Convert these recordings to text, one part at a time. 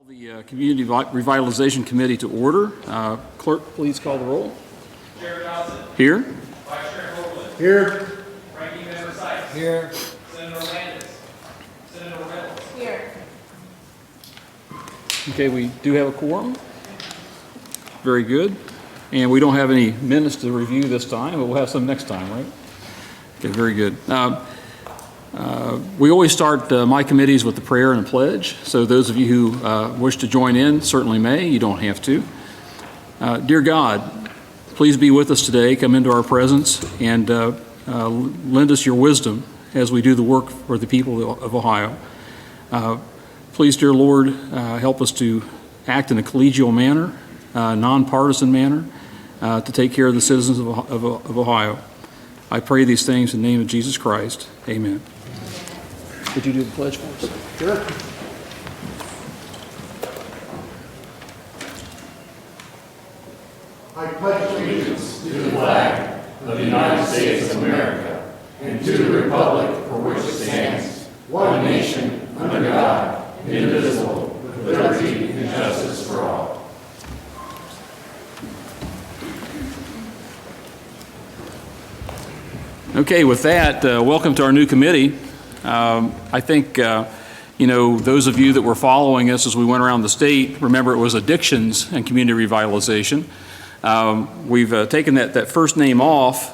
The Community Revitalization Committee to order. Clerk, please call the roll. Chair Johnson. Here. Vice Chair Hoagland. Here. Ranking Member Sykes. Here. Senator Landis. Senator Reynolds. Here. Okay, we do have a quorum. Very good. And we don't have any minutes to review this time, but we'll have some next time, right? Okay, very good. We always start my committees with the prayer and the pledge. So those of you who wish to join in certainly may. You don't have to. Dear God, please be with us today. Come into our presence and lend us your wisdom as we do the work for the people of Ohio. Please, dear Lord, help us to act in a collegial manner, nonpartisan manner, to take care of the citizens of Ohio. I pray these things in the name of Jesus Christ. Amen. Would you do the pledge for us? Sure. I pledge allegiance to the flag of the United States of America and to the republic for which it stands, one nation, under God, indivisible, with liberty and justice for all. Okay, with that, welcome to our new committee. I think, those of you that were following us as we went around the state, remember it was addictions and community revitalization. We've taken that first name off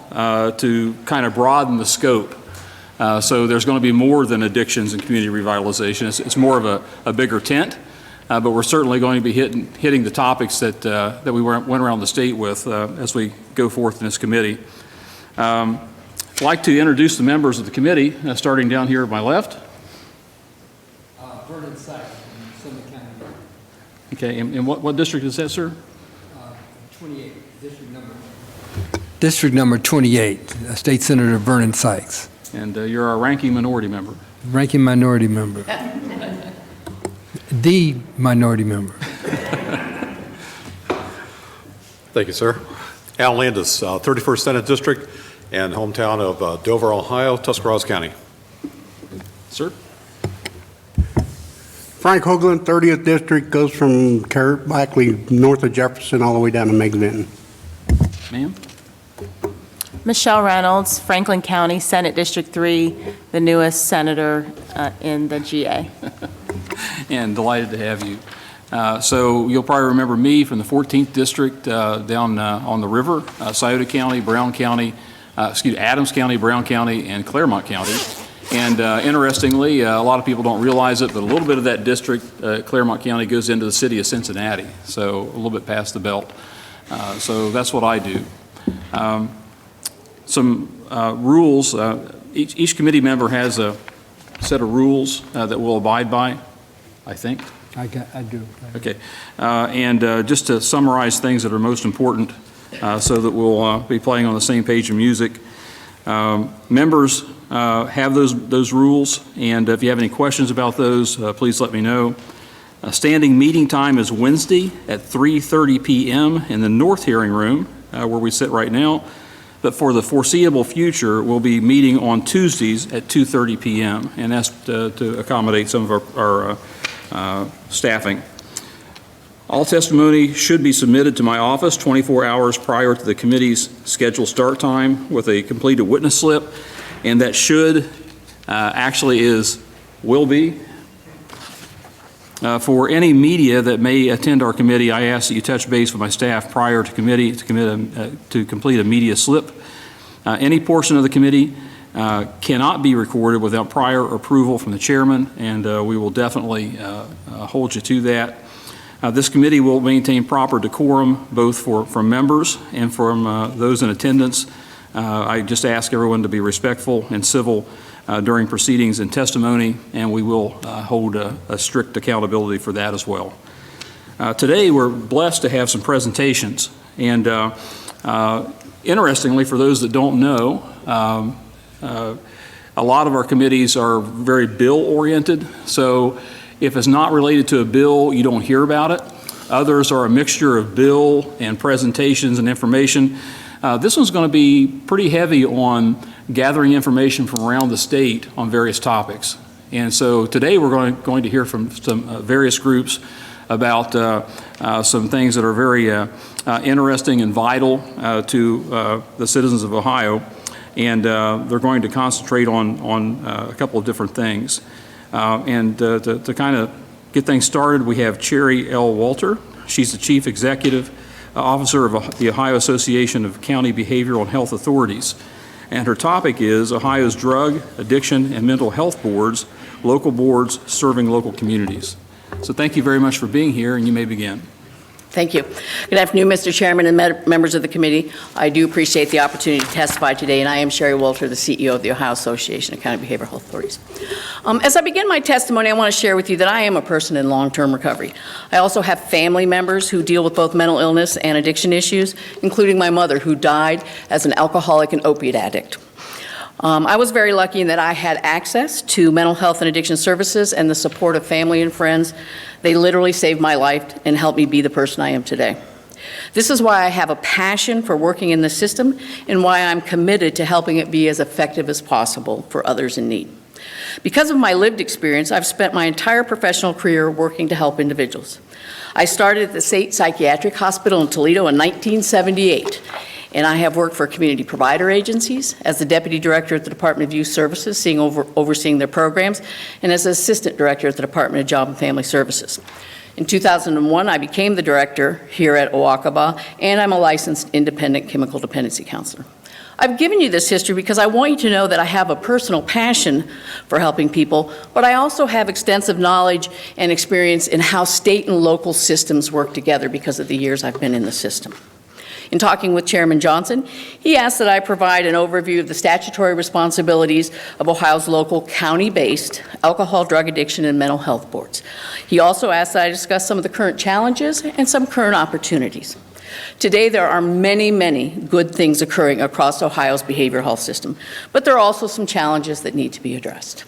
to kind of broaden the scope. So there's going to be more than addictions and community revitalization. It's more of a bigger tent, but we're certainly going to be hitting the topics that we went around the state with as we go forth in this committee. I'd like to introduce the members of the committee, starting down here at my left. Vernon Sykes, Summit County. Okay, and what district is that, sir? 28, District number 28, State Senator Vernon Sykes. And you're our ranking minority member. Ranking minority member. The minority member. Thank you, sir. Al Landis, 31st Senate District and hometown of Dover, Ohio, Tuscarawas County. Sir? Frank Hoagland, 30th District, goes from actually north of Jefferson all the way down to Mega. Ma'am? Michelle Reynolds, Franklin County, Senate District 3, the newest senator in the GA. And delighted to have you. So you'll probably remember me from the 14th District down on the river, Scioto County, Adams County, Brown County, and Claremont County. And interestingly, a lot of people don't realize it, but a little bit of that district, Claremont County, goes into the city of Cincinnati, so a little bit past the belt. So that's what I do. Some rules. Each committee member has a set of rules that we'll abide by, I think. I do. Okay. And just to summarize things that are most important so that we'll be playing on the same page of music. Members have those rules, and if you have any questions about those, please let me know. Standing meeting time is Wednesday at 3:30 p.m. in the North Hearing Room, where we sit right now. But for the foreseeable future, we'll be meeting on Tuesdays at 2:30 p.m., and that's to accommodate some of our staffing. All testimony should be submitted to my office 24 hours prior to the committee's scheduled start time with a completed witness slip, and that will be. For any media that may attend our committee, I ask that you touch base with my staff prior to committee to complete a media slip. Any portion of the committee cannot be recorded without prior approval from the chairman, and we will definitely hold you to that. This committee will maintain proper decorum both from members and from those in attendance. I just ask everyone to be respectful and civil during proceedings and testimony, and we will hold a strict accountability for that as well. Today we're blessed to have some presentations, and interestingly, for those that don't know, a lot of our committees are very bill-oriented, so if it's not related to a bill, you don't hear about it. Others are a mixture of bill and presentations and information. This one's going to be pretty heavy on gathering information from around the state on various topics. And so today we're going to hear from some various groups about some things that are very interesting and vital to the citizens of Ohio, and they're going to concentrate on a couple of different things. To kind of get things started, we have Cheri L. Walter. She's the Chief Executive Officer of the Ohio Association of County Behavioral and Health Authorities. And her topic is Ohio's Drug, Addiction, and Mental Health Boards, local boards serving local communities. So thank you very much for being here, and you may begin. Thank you. Good afternoon, Mr. Chairman and members of the committee. I do appreciate the opportunity to testify today, and I am Cheri Walter, the CEO of the Ohio Association of County Behavioral Health Authorities. As I begin my testimony, I want to share with you that I am a person in long-term recovery. I also have family members who deal with both mental illness and addiction issues, including my mother, who died as an alcoholic and opiate addict. I was very lucky in that I had access to mental health and addiction services and the support of family and friends. They literally saved my life and helped me be the person I am today. This is why I have a passion for working in the system and why I'm committed to helping it be as effective as possible for others in need. Because of my lived experience, I've spent my entire professional career working to help individuals. I started at the State Psychiatric Hospital in Toledo in 1978. And I have worked for community provider agencies as the Deputy Director at the Department of Youth Services, overseeing their programs, and as Assistant Director at the Department of Job and Family Services. In 2001, I became the Director here at OhioCommunities, and I'm a licensed independent chemical dependency counselor. I've given you this history because I want you to know that I have a personal passion for helping people, but I also have extensive knowledge and experience in how state and local systems work together because of the years I've been in the system. In talking with Chairman Johnson, he asked that I provide an overview of the statutory responsibilities of Ohio's local county-based alcohol, drug addiction, and mental health boards. He also asked that I discuss some of the current challenges and some current opportunities. Today, there are many, many good things occurring across Ohio's behavioral health system, but there are also some challenges that need to be addressed.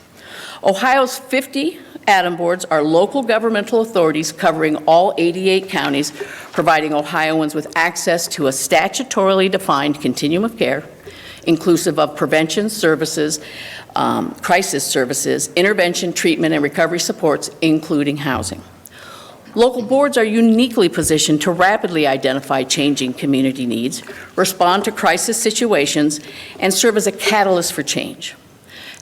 Ohio's 50 ADAM boards are local governmental authorities covering all 88 counties, providing Ohioans with access to a statutorily defined continuum of care, inclusive of prevention services, crisis services, intervention, treatment, and recovery supports, including housing. Local boards are uniquely positioned to rapidly identify changing community needs, respond to crisis situations, and serve as a catalyst for change.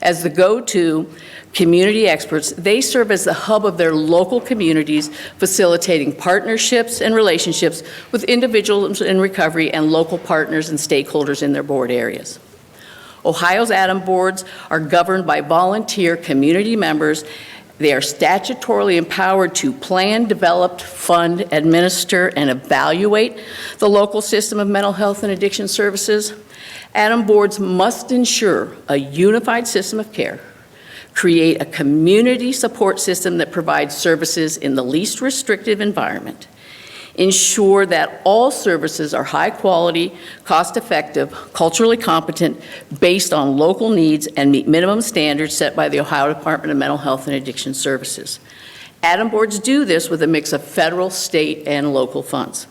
As the go-to community experts, they serve as the hub of their local communities, facilitating partnerships and relationships with individuals in recovery and local partners and stakeholders in their board areas. Ohio's ADAM boards are governed by volunteer community members. They are statutorily empowered to plan, develop, fund, administer, and evaluate the local system of mental health and addiction services. ADAM boards must ensure a unified system of care, create a community support system that provides services in the least restrictive environment, ensure that all services are high quality, cost effective, culturally competent, based on local needs, and meet minimum standards set by the Ohio Department of Mental Health and Addiction Services. ADAM boards do this with a mix of federal, state, and local funds.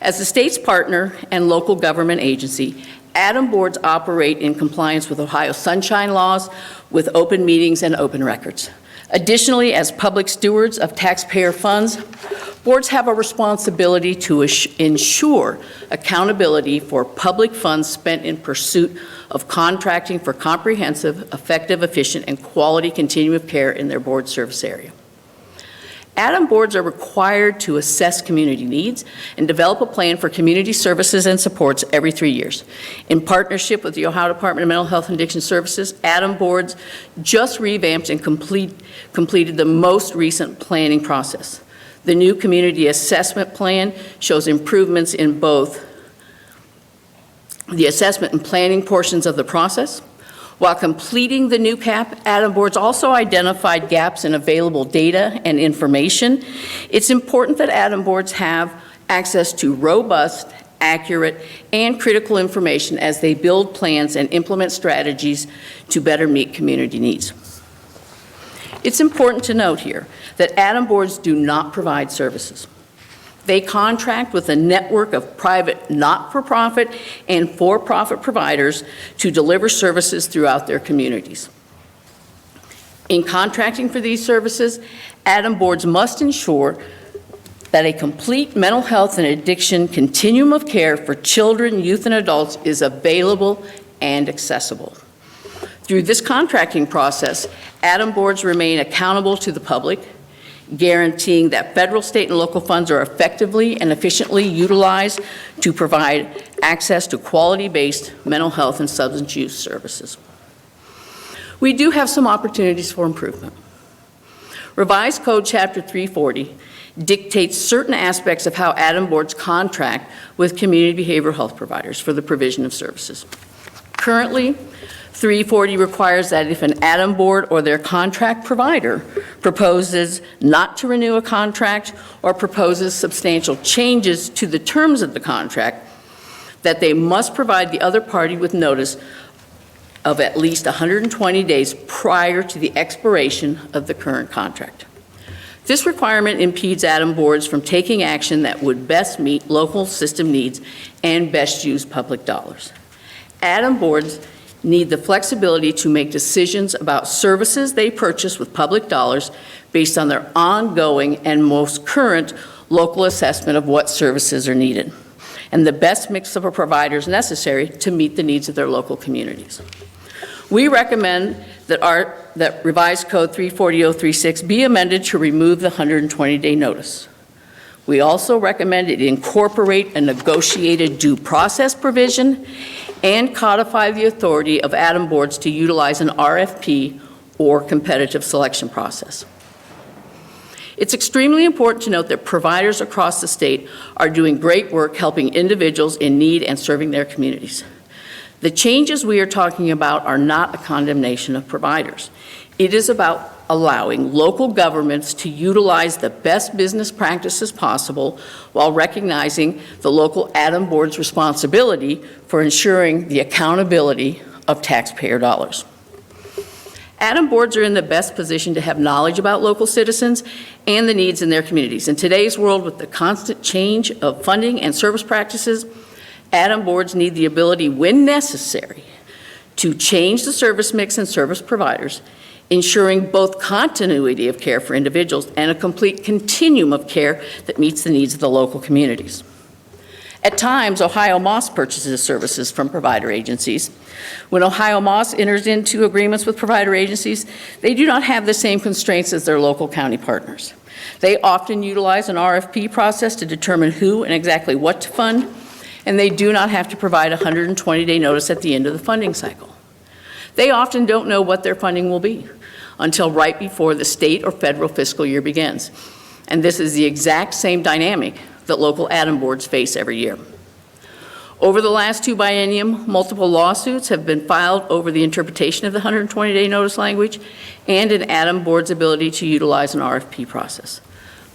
As the state's partner and local government agency, ADAM boards operate in compliance with Ohio sunshine laws, with open meetings and open records. Additionally, as public stewards of taxpayer funds, boards have a responsibility to ensure accountability for public funds spent in pursuit of contracting for comprehensive, effective, efficient, and quality continuum of care in their board service area. ADAM boards are required to assess community needs and develop a plan for community services and supports every 3 years. In partnership with the Ohio Department of Mental Health and Addiction Services, ADAM boards just revamped and completed the most recent planning process. The new community assessment plan shows improvements in both the assessment and planning portions of the process. While completing the new CAP, ADAM boards also identified gaps in available data and information. It's important that ADAM boards have access to robust, accurate, and critical information as they build plans and implement strategies to better meet community needs. It's important to note here that ADAM boards do not provide services. They contract with a network of private, not-for-profit, and for-profit providers to deliver services throughout their communities. In contracting for these services, ADAM boards must ensure that a complete mental health and addiction continuum of care for children, youth, and adults is available and accessible. Through this contracting process, ADAM boards remain accountable to the public, guaranteeing that federal, state, and local funds are effectively and efficiently utilized to provide access to quality-based mental health and substance use services. We do have some opportunities for improvement. Revised Code Chapter 340 dictates certain aspects of how ADAM boards contract with community behavioral health providers for the provision of services. Currently, 340 requires that if an ADAM board or their contract provider proposes not to renew a contract or proposes substantial changes to the terms of the contract, that they must provide the other party with notice of at least 120 days prior to the expiration of the current contract. This requirement impedes ADAM boards from taking action that would best meet local system needs and best use public dollars. ADAM boards need the flexibility to make decisions about services they purchase with public dollars based on their ongoing and most current local assessment of what services are needed and the best mix of providers necessary to meet the needs of their local communities. We recommend that Revised Code 340.036 be amended to remove the 120-day notice. We also recommend it incorporate a negotiated due process provision and codify the authority of ADAM boards to utilize an RFP or competitive selection process. It's extremely important to note that providers across the state are doing great work helping individuals in need and serving their communities. The changes we are talking about are not a condemnation of providers. It is about allowing local governments to utilize the best business practices possible while recognizing the local ADAM board's responsibility for ensuring the accountability of taxpayer dollars. ADAM boards are in the best position to have knowledge about local citizens and the needs in their communities. In today's world, with the constant change of funding and service practices, ADAM boards need the ability, when necessary, to change the service mix and service providers, ensuring both continuity of care for individuals and a complete continuum of care that meets the needs of the local communities. At times, OhioMOS purchases services from provider agencies. When OhioMOS enters into agreements with provider agencies, they do not have the same constraints as their local county partners. They often utilize an RFP process to determine who and exactly what to fund, and they do not have to provide a 120-day notice at the end of the funding cycle. They often don't know what their funding will be until right before the state or federal fiscal year begins. And this is the exact same dynamic that local ADAM boards face every year. Over the last 2 biennium, multiple lawsuits have been filed over the interpretation of the 120-day notice language and an ADAM board's ability to utilize an RFP process.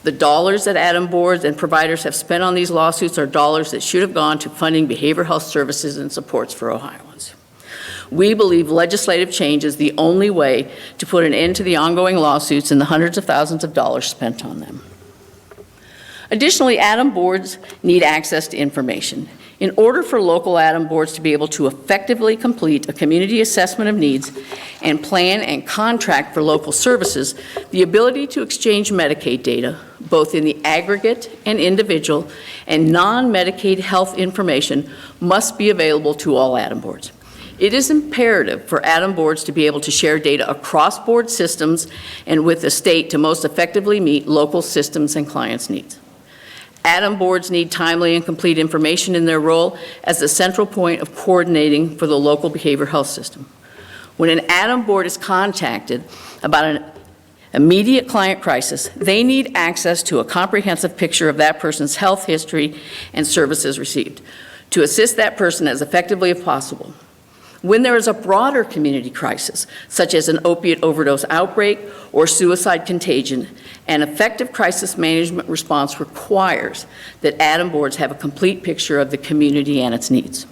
The dollars that ADAM boards and providers have spent on these lawsuits are dollars that should have gone to funding behavioral health services and supports for Ohioans. We believe legislative change is the only way to put an end to the ongoing lawsuits and the hundreds of thousands of dollars spent on them. Additionally, ADAM boards need access to information. In order for local ADAM boards to be able to effectively complete a community assessment of needs and plan and contract for local services, the ability to exchange Medicaid data, both in the aggregate and individual, and non-Medicaid health information must be available to all ADAM boards. It is imperative for ADAM boards to be able to share data across board systems and with the state to most effectively meet local systems and clients' needs. ADAM boards need timely and complete information in their role as the central point of coordinating for the local behavioral health system. When an ADAM board is contacted about an immediate client crisis, they need access to a comprehensive picture of that person's health history and services received to assist that person as effectively as possible. When there is a broader community crisis, such as an opiate overdose outbreak or suicide contagion, an effective crisis management response requires that ADAM boards have a complete picture of the community and its needs.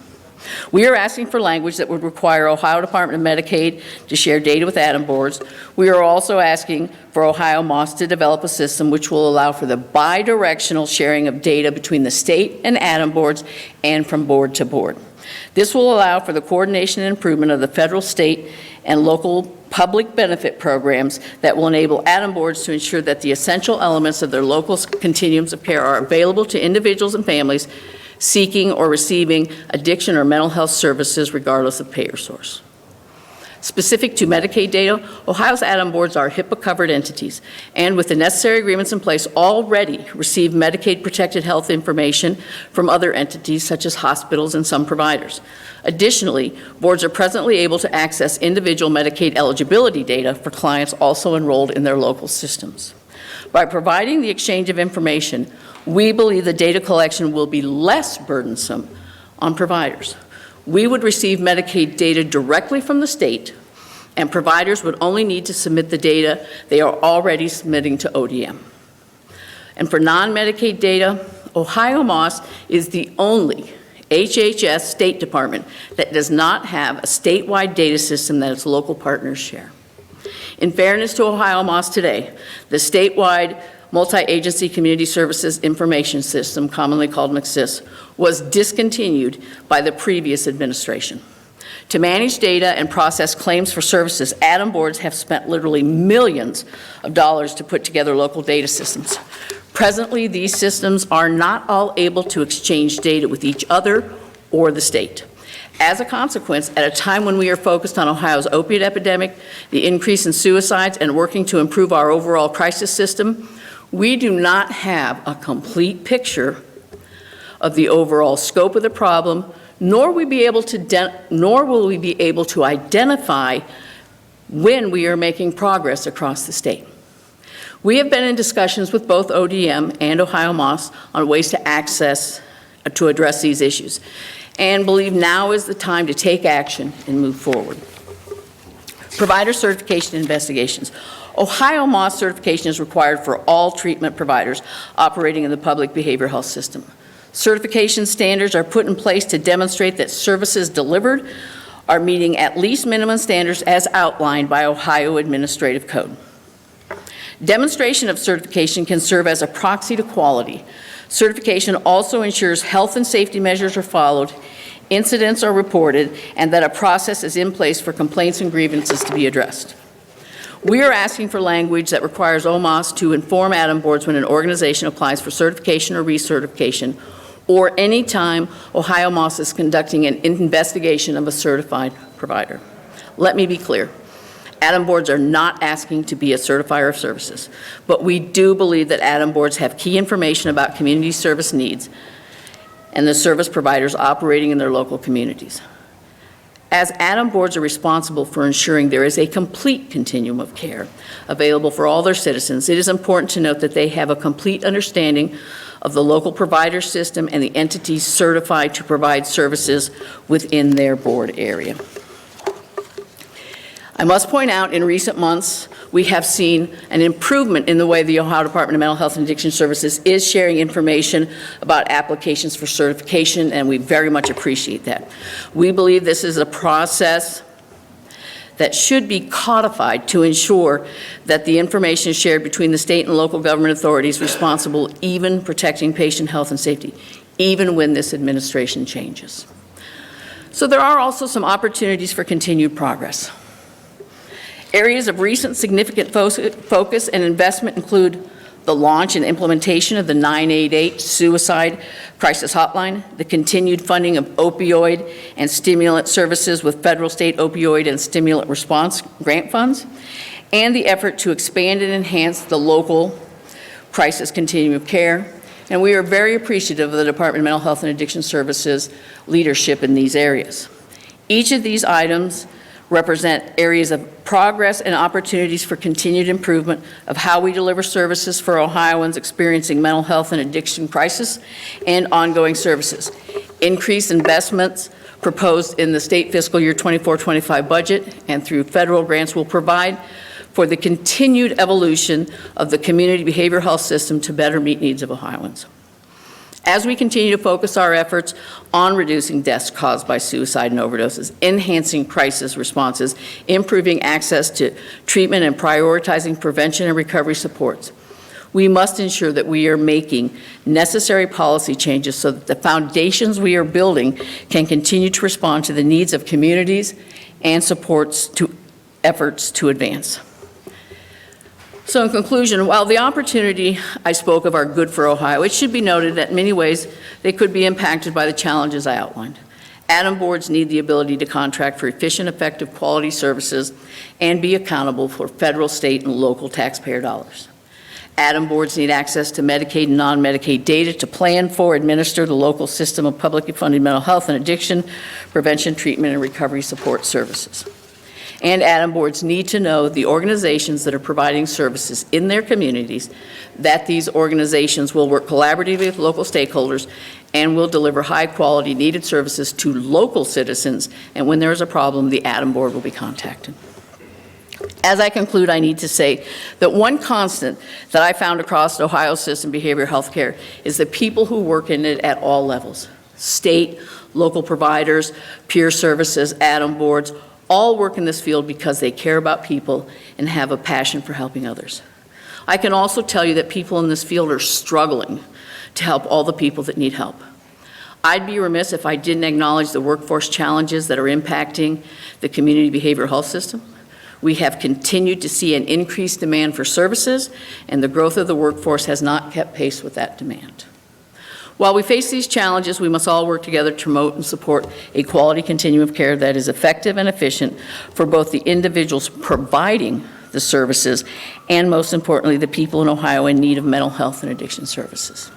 We are asking for language that would require Ohio Department of Medicaid to share data with ADAM boards. We are also asking for OhioMOS to develop a system which will allow for the bi-directional sharing of data between the state and ADAM boards and from board to board. This will allow for the coordination and improvement of the federal, state, and local public benefit programs that will enable Adam boards to ensure that the essential elements of their local continuums of care are available to individuals and families seeking or receiving addiction or mental health services regardless of payer source. Specific to Medicaid data, Ohio's Adam boards are HIPAA-covered entities, and with the necessary agreements in place, already receive Medicaid-protected health information from other entities such as hospitals and some providers. Additionally, boards are presently able to access individual Medicaid eligibility data for clients also enrolled in their local systems. By providing the exchange of information, we believe the data collection will be less burdensome on providers. We would receive Medicaid data directly from the state, and providers would only need to submit the data they are already submitting to ODM. And for non-Medicaid data, OhioMOS is the only HHS state department that does not have a statewide data system that its local partners share. In fairness to OhioMOS today, the statewide Multi-Agency Community Services Information System, commonly called MCSIS, was discontinued by the previous administration. To manage data and process claims for services, Adam boards have spent literally millions of dollars to put together local data systems. Presently, these systems are not all able to exchange data with each other or the state. As a consequence, at a time when we are focused on Ohio's opiate epidemic, the increase in suicides, and working to improve our overall crisis system, we do not have a complete picture of the overall scope of the problem, nor will we be able to identify when we are making progress across the state. We have been in discussions with both ODM and OhioMOS on ways to address these issues, and believe now is the time to take action and move forward. Provider certification investigations. OhioMOS certification is required for all treatment providers operating in the public behavioral health system. Certification standards are put in place to demonstrate that services delivered are meeting at least minimum standards as outlined by Ohio Administrative Code. Demonstration of certification can serve as a proxy to quality. Certification also ensures health and safety measures are followed, incidents are reported, and that a process is in place for complaints and grievances to be addressed. We are asking for language that requires OMOS to inform Adam boards when an organization applies for certification or recertification, or any time OhioMOS is conducting an investigation of a certified provider. Let me be clear. Adam boards are not asking to be a certifier of services, but we do believe that Adam boards have key information about community service needs and the service providers operating in their local communities. As Adam boards are responsible for ensuring there is a complete continuum of care available for all their citizens, it is important to note that they have a complete understanding of the local provider system and the entities certified to provide services within their board area. I must point out, in recent months, we have seen an improvement in the way the Ohio Department of Mental Health and Addiction Services is sharing information about applications for certification, and we very much appreciate that. We believe this is a process that should be codified to ensure that the information is shared between the state and local government authorities responsible, even protecting patient health and safety, even when this administration changes. So there are also some opportunities for continued progress. Areas of recent significant focus and investment include the launch and implementation of the 988 Suicide Crisis Hotline, the continued funding of opioid and stimulant services with federal, state opioid and stimulant response grant funds, and the effort to expand and enhance the local crisis continuum of care. And we are very appreciative of the Department of Mental Health and Addiction Services leadership in these areas. Each of these items represent areas of progress and opportunities for continued improvement of how we deliver services for Ohioans experiencing mental health and addiction crisis and ongoing services. Increased investments proposed in the state fiscal year 24-25 budget and through federal grants will provide for the continued evolution of the community behavioral health system to better meet needs of Ohioans. As we continue to focus our efforts on reducing deaths caused by suicide and overdoses, enhancing crisis responses, improving access to treatment, and prioritizing prevention and recovery supports, we must ensure that we are making necessary policy changes so that the foundations we are building can continue to respond to the needs of communities and supports to efforts to advance. So in conclusion, while the opportunity I spoke of are good for Ohio, it should be noted that in many ways they could be impacted by the challenges I outlined. ADAM boards need the ability to contract for efficient, effective, quality services and be accountable for federal, state, and local taxpayer dollars. ADAM boards need access to Medicaid and non-Medicaid data to plan for, administer the local system of publicly funded mental health and addiction prevention, treatment, and recovery support services. And ADAM boards need to know the organizations that are providing services in their communities, that these organizations will work collaboratively with local stakeholders and will deliver high-quality needed services to local citizens, and when there is a problem, the ADAM board will be contacted. As I conclude, I need to say that one constant that I found across Ohio's system of behavioral health care is the people who work in it at all levels, state, local providers, peer services, ADAM boards, all work in this field because they care about people and have a passion for helping others. I can also tell you that people in this field are struggling to help all the people that need help. I'd be remiss if I didn't acknowledge the workforce challenges that are impacting the community behavioral health system. We have continued to see an increased demand for services, and the growth of the workforce has not kept pace with that demand. While we face these challenges, we must all work together to promote and support a quality continuum of care that is effective and efficient for both the individuals providing the services and, most importantly, the people in Ohio in need of mental health and addiction services.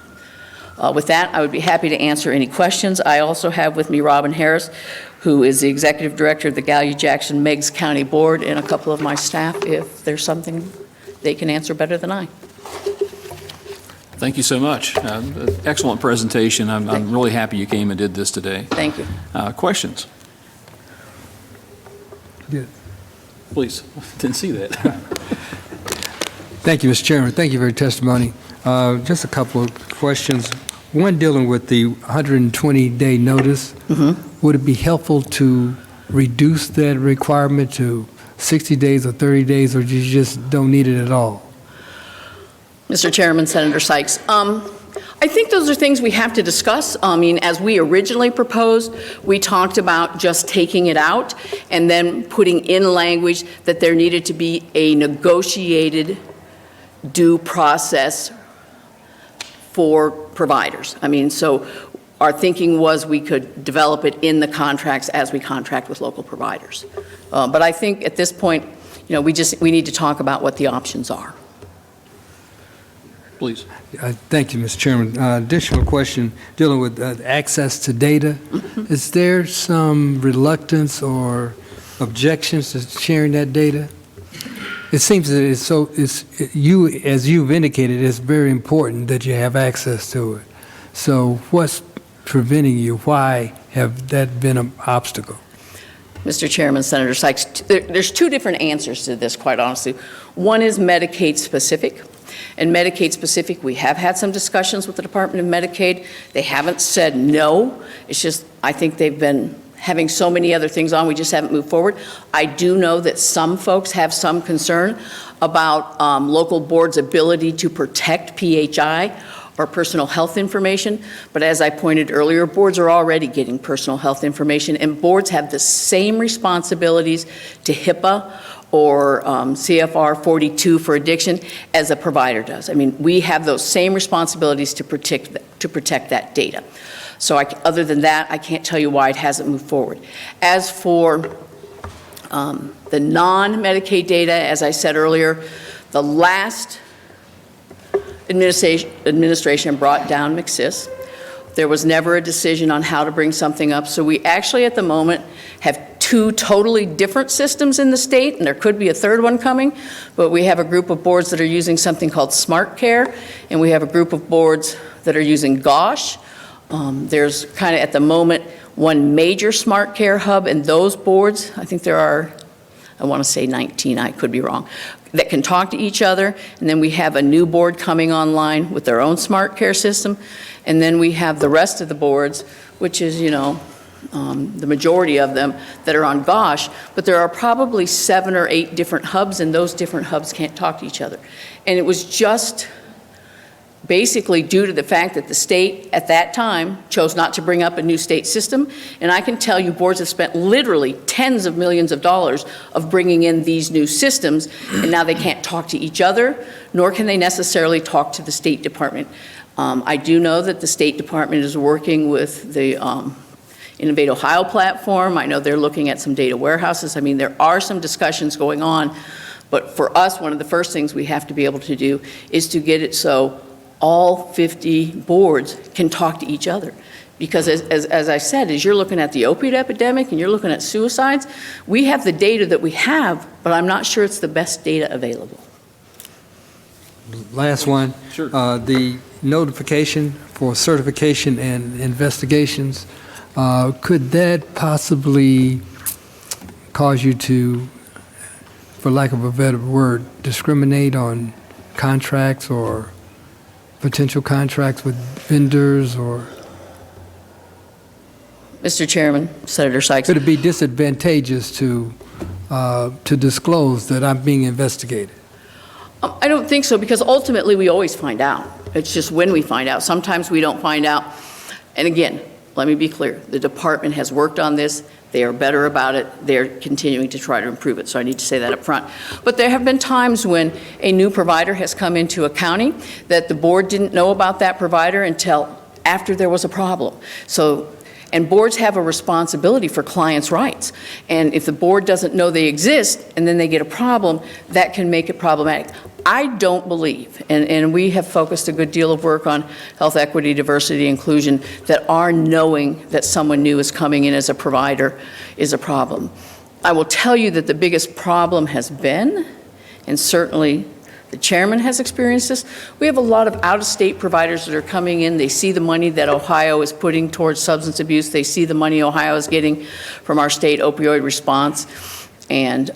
With that, I would be happy to answer any questions. I also have with me Robin Harris, who is the Executive Director of the Gallia-Jackson Meigs County Board, and a couple of my staff, if there's something they can answer better than I. Thank you so much. Excellent presentation. I'm really happy you came and did this today. Thank you. Questions? Good. Please. Didn't see that. Thank you, Mr. Chairman. Thank you for your testimony. Just a couple of questions. One dealing with the 120-day notice. Would it be helpful to reduce that requirement to 60 days or 30 days, or you just don't need it at all? Mr. Chairman, Senator Sykes, I think those are things we have to discuss. I mean, as we originally proposed, we talked about just taking it out and then putting in language that there needed to be a negotiated due process for providers. I mean, so our thinking was we could develop it in the contracts as we contract with local providers. But I think at this point, you know, we need to talk about what the options are. Please. Thank you, Mr. Chairman. Additional question dealing with access to data. Is there some reluctance or objections to sharing that data? It seems that as you've indicated, it's very important that you have access to it. So what's preventing you? Why have that been an obstacle? Mr. Chairman, Senator Sykes, there's two different answers to this, quite honestly. One is Medicaid specific. And Medicaid specific, we have had some discussions with the Department of Medicaid. They haven't said no. It's just, I think they've been having so many other things on, we just haven't moved forward. I do know that some folks have some concern about local boards' ability to protect PHI or personal health information. But as I pointed earlier, boards are already getting personal health information, and boards have the same responsibilities to HIPAA or CFR 42 for addiction as a provider does. I mean, we have those same responsibilities to protect that data. So other than that, I can't tell you why it hasn't moved forward. As for the non-Medicaid data, as I said earlier, the last administration brought down MCSIS. There was never a decision on how to bring something up, so we actually at the moment have two totally different systems in the state, and there could be a third one coming, but we have a group of boards that are using something called Smart Care, and we have a group of boards that are using GOSH. There's kind of at the moment one major Smart Care hub, and those boards, I think there are, I want to say 19, I could be wrong, that can talk to each other, and then we have a new board coming online with their own Smart Care system, and then we have the rest of the boards, which is, you know, the majority of them that are on GOSH, but there are probably 7 or 8 different hubs, and those different hubs can't talk to each other. And it was just basically due to the fact that the state at that time chose not to bring up a new state system. And I can tell you boards have spent literally tens of millions of dollars of bringing in these new systems, and now they can't talk to each other, nor can they necessarily talk to the State Department. I do know that the State Department is working with the Innovate Ohio platform. I know they're looking at some data warehouses. I mean, there are some discussions going on, but for us, one of the first things we have to be able to do is to get it so all 50 boards can talk to each other. Because as I said, as you're looking at the opioid epidemic and you're looking at suicides, we have the data that we have, but I'm not sure it's the best data available. Last one. Sure. The notification for certification and investigations, could that possibly cause you to, for lack of a better word, discriminate on contracts or potential contracts with vendors, or Mr. Chairman, Senator Sykes. could it be disadvantageous to disclose that I'm being investigated? I don't think so, because ultimately we always find out. It's just when we find out. Sometimes we don't find out. And again, let me be clear. The department has worked on this. They are better about it. They're continuing to try to improve it. So I need to say that up front. But there have been times when a new provider has come into a county that the board didn't know about that provider until after there was a problem. And boards have a responsibility for clients' rights. And if the board doesn't know they exist and then they get a problem, that can make it problematic. I don't believe, and we have focused a good deal of work on health equity, diversity, inclusion, that our knowing that someone new is coming in as a provider is a problem. I will tell you that the biggest problem has been, and certainly the chairman has experienced this, we have a lot of out-of-state providers that are coming in. They see the money that Ohio is putting towards substance abuse. They see the money Ohio is getting from our state opioid response and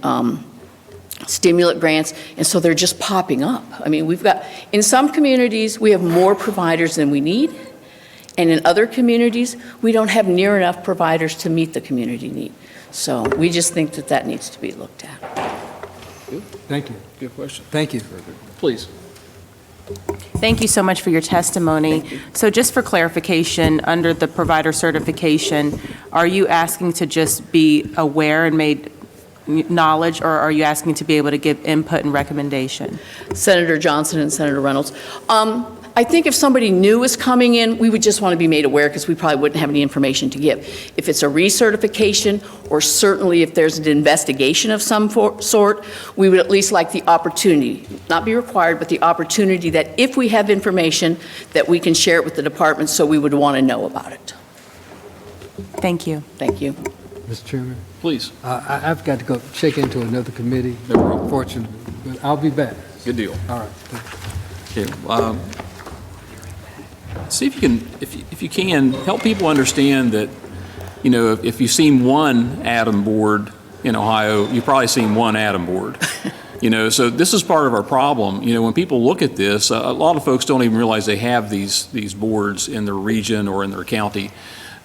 stimulant grants, and so they're just popping up. I mean, we've got, in some communities, we have more providers than we need, and in other communities, we don't have near enough providers to meet the community need. So we just think that that needs to be looked at. Thank you. Good question. Thank you. Please. Thank you so much for your testimony. So just for clarification, under the provider certification, are you asking to just be aware and made knowledge, or are you asking to be able to give input and recommendation? Senator Johnson and Senator Reynolds. I think if somebody new is coming in, we would just want to be made aware because we probably wouldn't have any information to give. If it's a recertification, or certainly if there's an investigation of some sort, we would at least like the opportunity, not be required, but the opportunity that if we have information that we can share it with the department, so we would want to know about it. Thank you. Thank you. Mr. Chairman, Please. I've got to go check into another committee, No problem. unfortunately, but I'll be back. Good deal. All right. Okay. See if you can, if you can, help people understand that, you know, if you've seen one atom board in Ohio, you've probably seen one atom board. You know, so this is part of our problem. You know, when people look at this, a lot of folks don't even realize they have these boards in their region or in their county,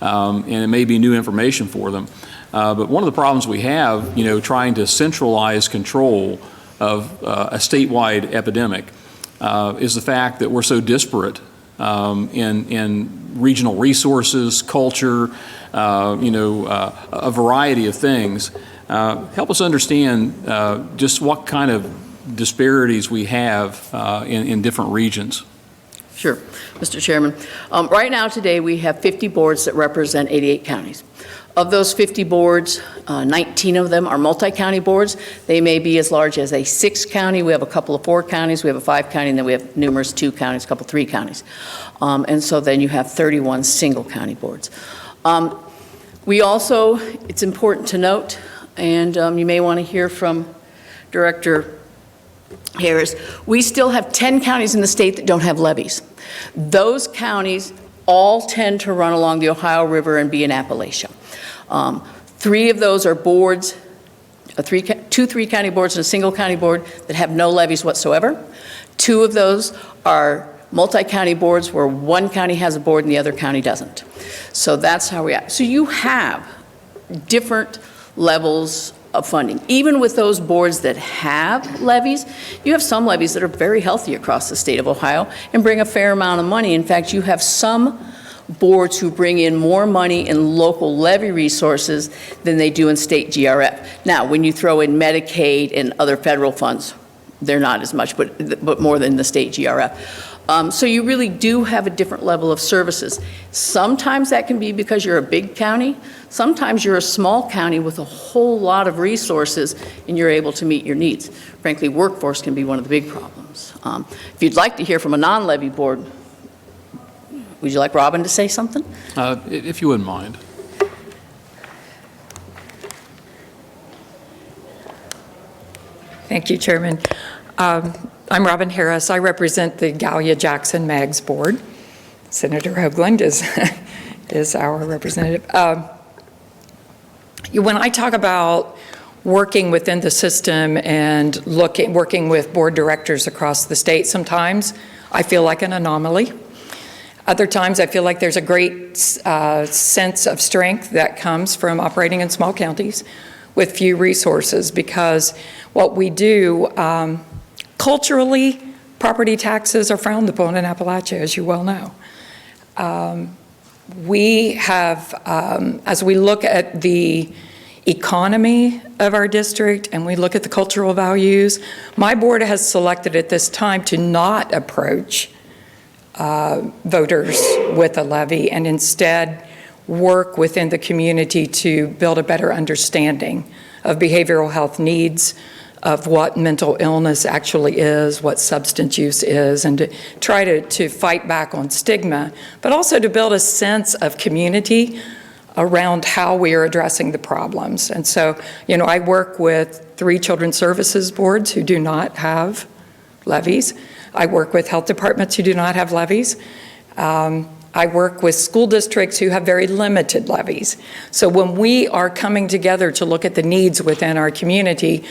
and it may be new information for them. But one of the problems we have, you know, trying to centralize control of a statewide epidemic is the fact that we're so disparate in regional resources, culture, you know, a variety of things. Help us understand just what kind of disparities we have in different regions. Sure, Mr. Chairman. Right now today we have 50 boards that represent 88 counties. Of those 50 boards, 19 of them are multi-county boards. They may be as large as a 6-county. We have a couple of 4 counties. We have a 5-county, and then we have numerous 2 counties, a couple 3 counties. And so then you have 31 single-county boards. We also, it's important to note, and you may want to hear from Director Harris, we still have 10 counties in the state that don't have levees. Those counties all tend to run along the Ohio River and be in Appalachia. 3 of those are boards, 2 3-county boards and a single county board that have no levies whatsoever. 2 of those are multi-county boards where one county has a board and the other county doesn't. So that's how we act. So you have different levels of funding. Even with those boards that have levies, you have some levies that are very healthy across the state of Ohio and bring a fair amount of money. In fact, you have some boards who bring in more money in local levy resources than they do in state GRF. Now, when you throw in Medicaid and other federal funds, they're not as much, but more than the state GRF. So you really do have a different level of services. Sometimes that can be because you're a big county. Sometimes you're a small county with a whole lot of resources and you're able to meet your needs. Frankly, workforce can be one of the big problems. If you'd like to hear from a non-levy board, would you like Robin to say something? If you wouldn't mind. Thank you, Chairman. I'm Robin Harris. I represent the Gallia-Jackson-Maggs Board. Senator Hoagland is our representative. When I talk about working within the system and working with board directors across the state, sometimes I feel like an anomaly. Other times I feel like there's a great sense of strength that comes from operating in small counties with few resources, because what we do, culturally, property taxes are frowned upon in Appalachia, as you well know. We have, as we look at the economy of our district and we look at the cultural values, my board has selected at this time to not approach voters with a levy and instead work within the community to build a better understanding of behavioral health needs, of what mental illness actually is, what substance use is, and to try to fight back on stigma, but also to build a sense of community around how we are addressing the problems. And so, I work with 3 children's services boards who do not have levies. I work with health departments who do not have levies. I work with school districts who have very limited levies. So when we are coming together to look at the needs within our community,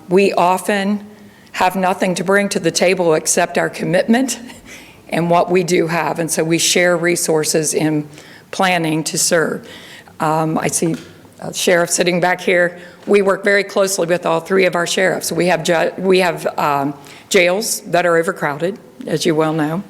we often have nothing to bring to the table except our commitment and what we do have. And so we share resources in planning to serve. I see a sheriff sitting back here. We work very closely with all 3 of our sheriffs. We have jails that are overcrowded, as you well know.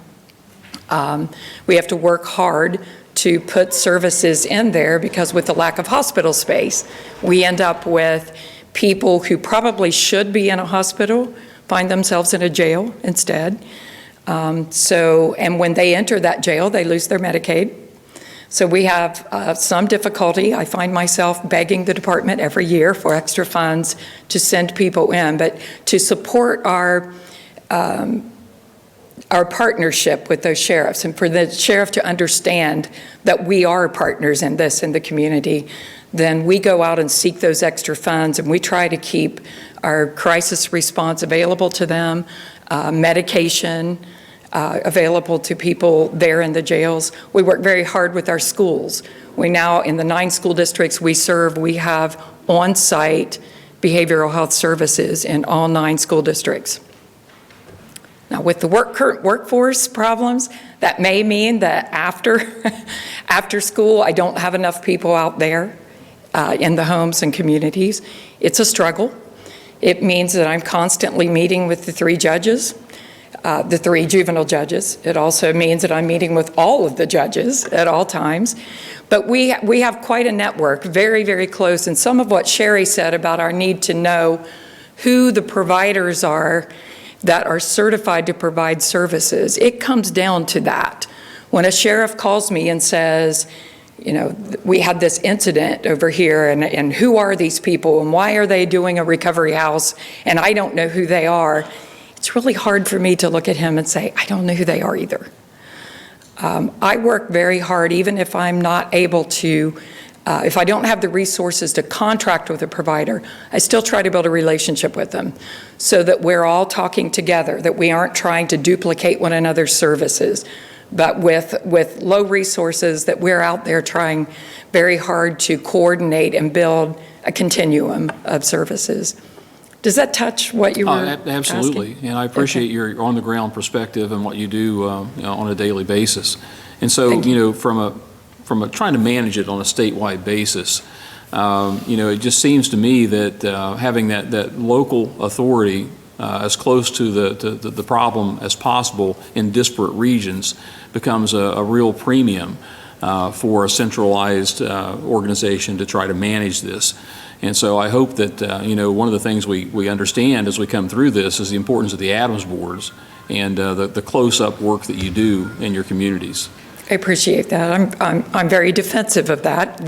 We have to work hard to put services in there because with the lack of hospital space, we end up with people who probably should be in a hospital find themselves in a jail instead. And when they enter that jail, they lose their Medicaid. So we have some difficulty. I find myself begging the department every year for extra funds to send people in, but to support our partnership with those sheriffs and for the sheriff to understand that we are partners in this in the community, then we go out and seek those extra funds and we try to keep our crisis response available to them, medication available to people there in the jails. We work very hard with our schools. We now, in the 9 school districts we serve, we have on-site behavioral health services in all 9 school districts. Now, with the current workforce problems, that may mean that after school, I don't have enough people out there in the homes and communities. It's a struggle. It means that I'm constantly meeting with the 3 judges, the 3 juvenile judges. It also means that I'm meeting with all of the judges at all times. But we have quite a network, very, very close. And some of what Cheri said about our need to know who the providers are that are certified to provide services, it comes down to that. When a sheriff calls me and says, we had this incident over here and who are these people and why are they doing a recovery house and I don't know who they are, it's really hard for me to look at him and say, I don't know who they are either. I work very hard, even if I'm not able to, if I don't have the resources to contract with a provider, I still try to build a relationship with them so that we're all talking together, that we aren't trying to duplicate one another's services, but with low resources, that we're out there trying very hard to coordinate and build a continuum of services. Does that touch what you were Absolutely, asking? and I appreciate your on-the-ground perspective and what you do on a daily basis. And so, from a trying to manage it on a statewide basis, It just seems to me that having that local authority as close to the problem as possible in disparate regions becomes a real premium for a centralized organization to try to manage this. And so I hope that, one of the things we understand as we come through this is the importance of the Adams boards and the close-up work that you do in your communities. I appreciate that. I'm very defensive of that,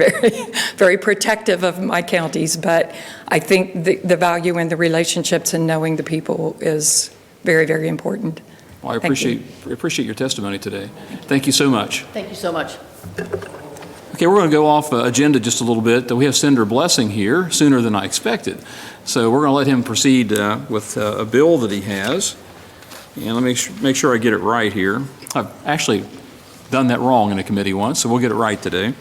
very protective of my counties, but I think the value in the relationships and knowing the people is very, very important. Well, I appreciate your testimony today. Thank you so much. Thank you so much. Okay, we're going to go off agenda just a little bit. We have Senator Blessing here sooner than I expected. So we're going to let him proceed with a bill that he has. And let me make sure I get it right here. I've actually done that wrong in a committee once, so we'll get it right today.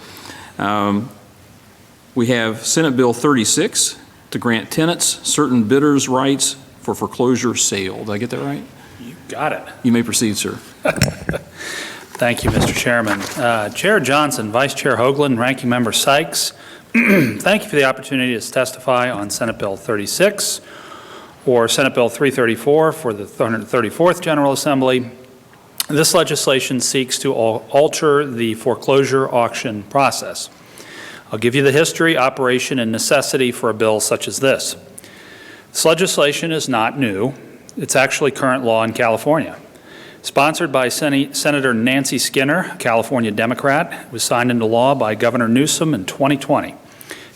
We have Senate Bill 36 to grant tenants certain bidders' rights for foreclosure sale. Did I get that right? You got it. You may proceed, sir. Thank you, Mr. Chairman. Chair Johnson, Vice Chair Hoagland, Ranking Member Sykes, thank you for the opportunity to testify on Senate Bill 36 or Senate Bill 334 for the 134th General Assembly. This legislation seeks to alter the foreclosure auction process. I'll give you the history, operation, and necessity for a bill such as this. This legislation is not new. It's actually current law in California. Sponsored by Senator Nancy Skinner, a California Democrat, it was signed into law by Governor Newsom in 2020.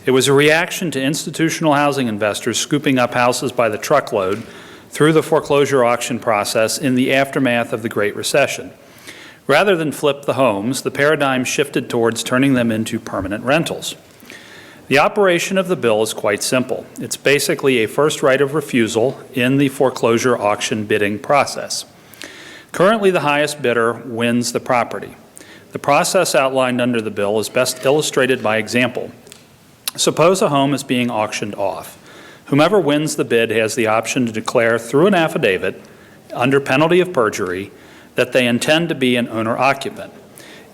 It was a reaction to institutional housing investors scooping up houses by the truckload through the foreclosure auction process in the aftermath of the Great Recession. Rather than flip the homes, the paradigm shifted towards turning them into permanent rentals. The operation of the bill is quite simple. It's basically a first right of refusal in the foreclosure auction bidding process. Currently, the highest bidder wins the property. The process outlined under the bill is best illustrated by example. Suppose a home is being auctioned off. Whomever wins the bid has the option to declare through an affidavit, under penalty of perjury, that they intend to be an owner-occupant.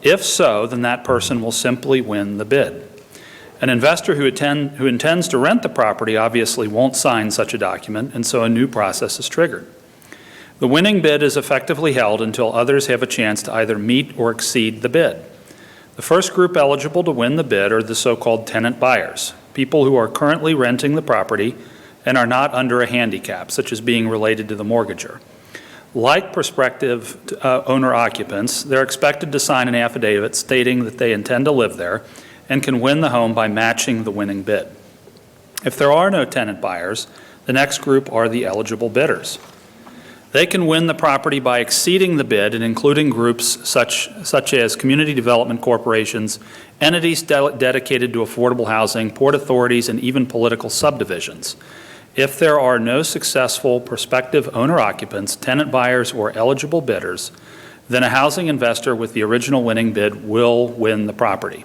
If so, then that person will simply win the bid. An investor who intends to rent the property obviously won't sign such a document, and so a new process is triggered. The winning bid is effectively held until others have a chance to either meet or exceed the bid. The first group eligible to win the bid are the so-called tenant buyers, people who are currently renting the property and are not under a handicap, such as being related to the mortgager. Like prospective owner-occupants, they're expected to sign an affidavit stating that they intend to live there and can win the home by matching the winning bid. If there are no tenant buyers, the next group are the eligible bidders. They can win the property by exceeding the bid and including groups such as community development corporations, entities dedicated to affordable housing, port authorities, and even political subdivisions. If there are no successful prospective owner-occupants, tenant buyers, or eligible bidders, then a housing investor with the original winning bid will win the property.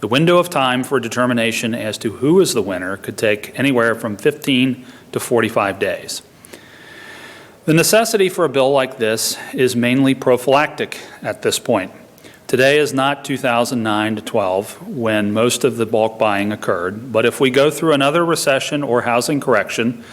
The window of time for determination as to who is the winner could take anywhere from 15 to 45 days. The necessity for a bill like this is mainly prophylactic at this point. Today is not 2009 to 12 when most of the bulk buying occurred, but if we go through another recession or housing correction,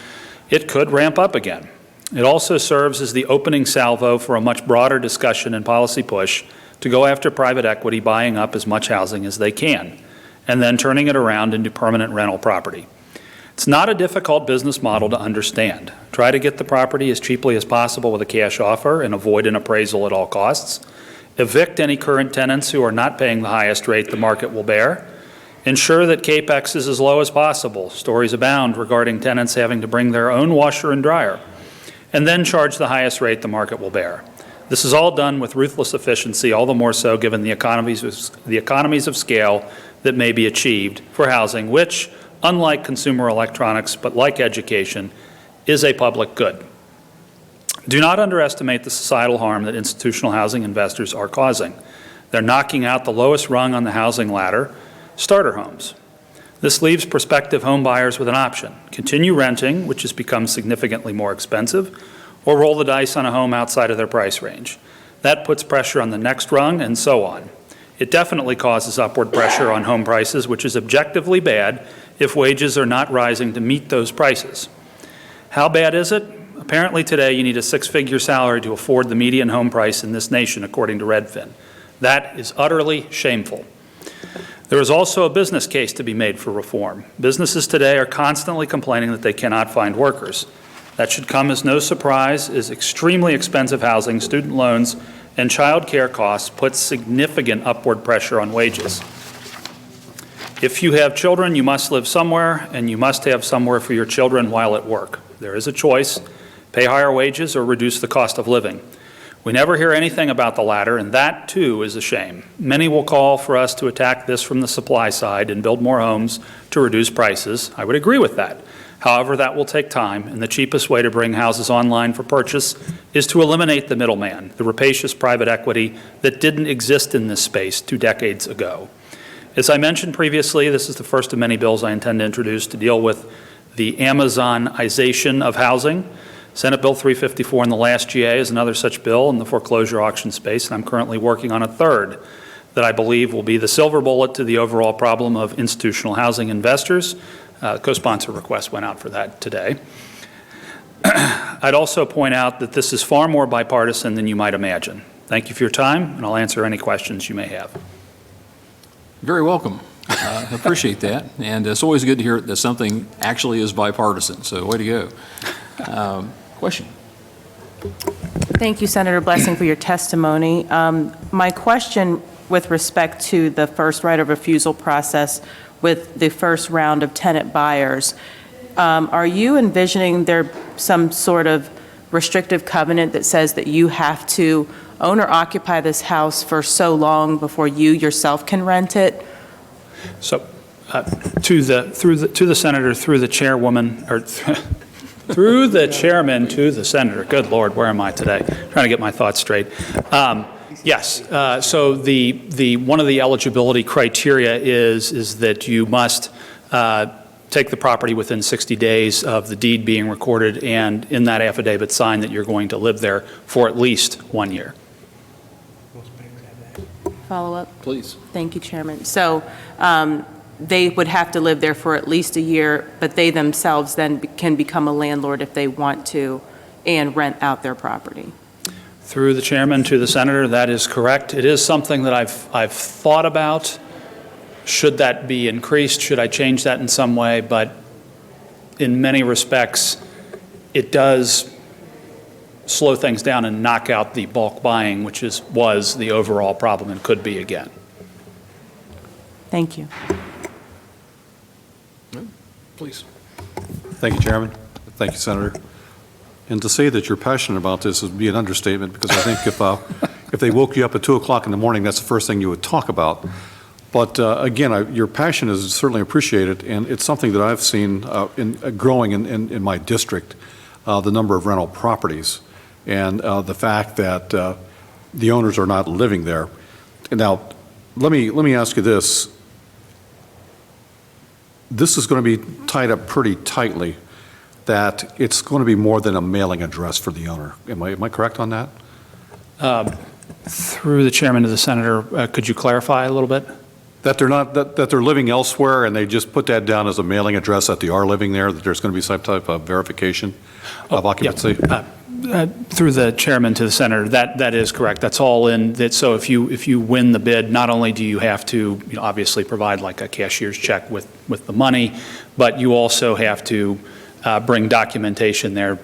it could ramp up again. It also serves as the opening salvo for a much broader discussion and policy push to go after private equity buying up as much housing as they can, and then turning it around into permanent rental property. It's not a difficult business model to understand. Try to get the property as cheaply as possible with a cash offer and avoid an appraisal at all costs. Evict any current tenants who are not paying the highest rate the market will bear. Ensure that CAPEX is as low as possible. Stories abound regarding tenants having to bring their own washer and dryer. And then charge the highest rate the market will bear. This is all done with ruthless efficiency, all the more so given the economies of scale that may be achieved for housing, which, unlike consumer electronics, but like education, is a public good. Do not underestimate the societal harm that institutional housing investors are causing. They're knocking out the lowest rung on the housing ladder, starter homes. This leaves prospective home buyers with an option: continue renting, which has become significantly more expensive, or roll the dice on a home outside of their price range. That puts pressure on the next rung, and so on. It definitely causes upward pressure on home prices, which is objectively bad if wages are not rising to meet those prices. How bad is it? Apparently today you need a six-figure salary to afford the median home price in this nation, according to Redfin. That is utterly shameful. There is also a business case to be made for reform. Businesses today are constantly complaining that they cannot find workers. That should come as no surprise, as extremely expensive housing, student loans, and child care costs put significant upward pressure on wages. If you have children, you must live somewhere, and you must have somewhere for your children while at work. There is a choice: pay higher wages or reduce the cost of living. We never hear anything about the latter, and that, too, is a shame. Many will call for us to attack this from the supply side and build more homes to reduce prices. I would agree with that. However, that will take time, and the cheapest way to bring houses online for purchase is to eliminate the middleman, the rapacious private equity that didn't exist in this space 2 decades ago. As I mentioned previously, this is the first of many bills I intend to introduce to deal with the Amazonization of housing. Senate Bill 354 in the last GA is another such bill in the foreclosure auction space, and I'm currently working on a third that I believe will be the silver bullet to the overall problem of institutional housing investors. Co-sponsor request went out for that today. I'd also point out that this is far more bipartisan than you might imagine. Thank you for your time, and I'll answer any questions you may have. Very welcome. Appreciate that. And it's always good to hear that something actually is bipartisan, so way to go. Question? Thank you, Senator Blessing, for your testimony. My question with respect to the first right of refusal process with the first round of tenant buyers, are you envisioning there some sort of restrictive covenant that says that you have to own or occupy this house for so long before you yourself can rent it? So, to the senator, through the chairwoman, or through the chairman to the senator. Good Lord, where am I today? Trying to get my thoughts straight. Yes. So the one of the eligibility criteria is that you must take the property within 60 days of the deed being recorded, and in that affidavit sign that you're going to live there for at least 1 year. Follow up? Please. Thank you, Chairman. So they would have to live there for at least a year, but they themselves then can become a landlord if they want to and rent out their property. Through the chairman to the senator, that is correct. It is something that I've thought about. Should that be increased? Should I change that in some way? But in many respects, it does slow things down and knock out the bulk buying, which was the overall problem and could be again. Thank you. Please. Thank you, Chairman. Thank you, Senator. And to say that you're passionate about this would be an understatement, because I think if they woke you up at 2 o'clock in the morning, that's the first thing you would talk about. But again, your passion is certainly appreciated, and it's something that I've seen growing in my district, the number of rental properties, and the fact that the owners are not living there. And now, let me ask you this. This is going to be tied up pretty tightly, that it's going to be more than a mailing address for the owner. Am I correct on that? Through the chairman to the senator, could you clarify a little bit? That they're not, that they're living elsewhere, and they just put that down as a mailing address, that they are living there, that there's going to be some type of verification of occupancy? Yeah. Through the chairman to the senator, that is correct. That's all in. So if you win the bid, not only do you have to obviously provide like a cashier's check with the money, but you also have to bring documentation there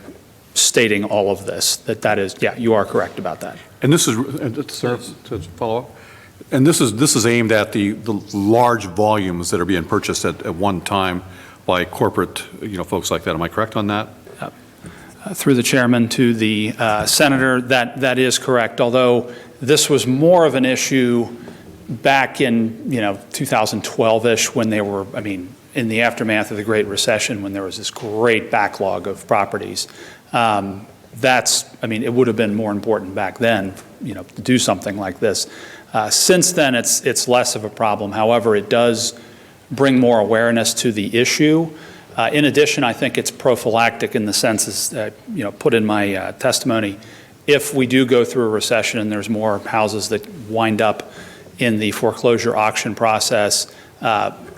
stating all of this. That is, yeah, you are correct about that. And this is, sir, to follow up, and this is aimed at the large volumes that are being purchased at one time by corporate, folks like that. Am I correct on that? Through the chairman to the senator, that is correct. Although this was more of an issue back in 2012-ish, when they were, in the aftermath of the Great Recession, when there was this great backlog of properties. It would have been more important back then, to do something like this. Since then, it's less of a problem. However, it does bring more awareness to the issue. In addition, I think it's prophylactic in the sense, put in my testimony, if we do go through a recession and there's more houses that wind up in the foreclosure auction process,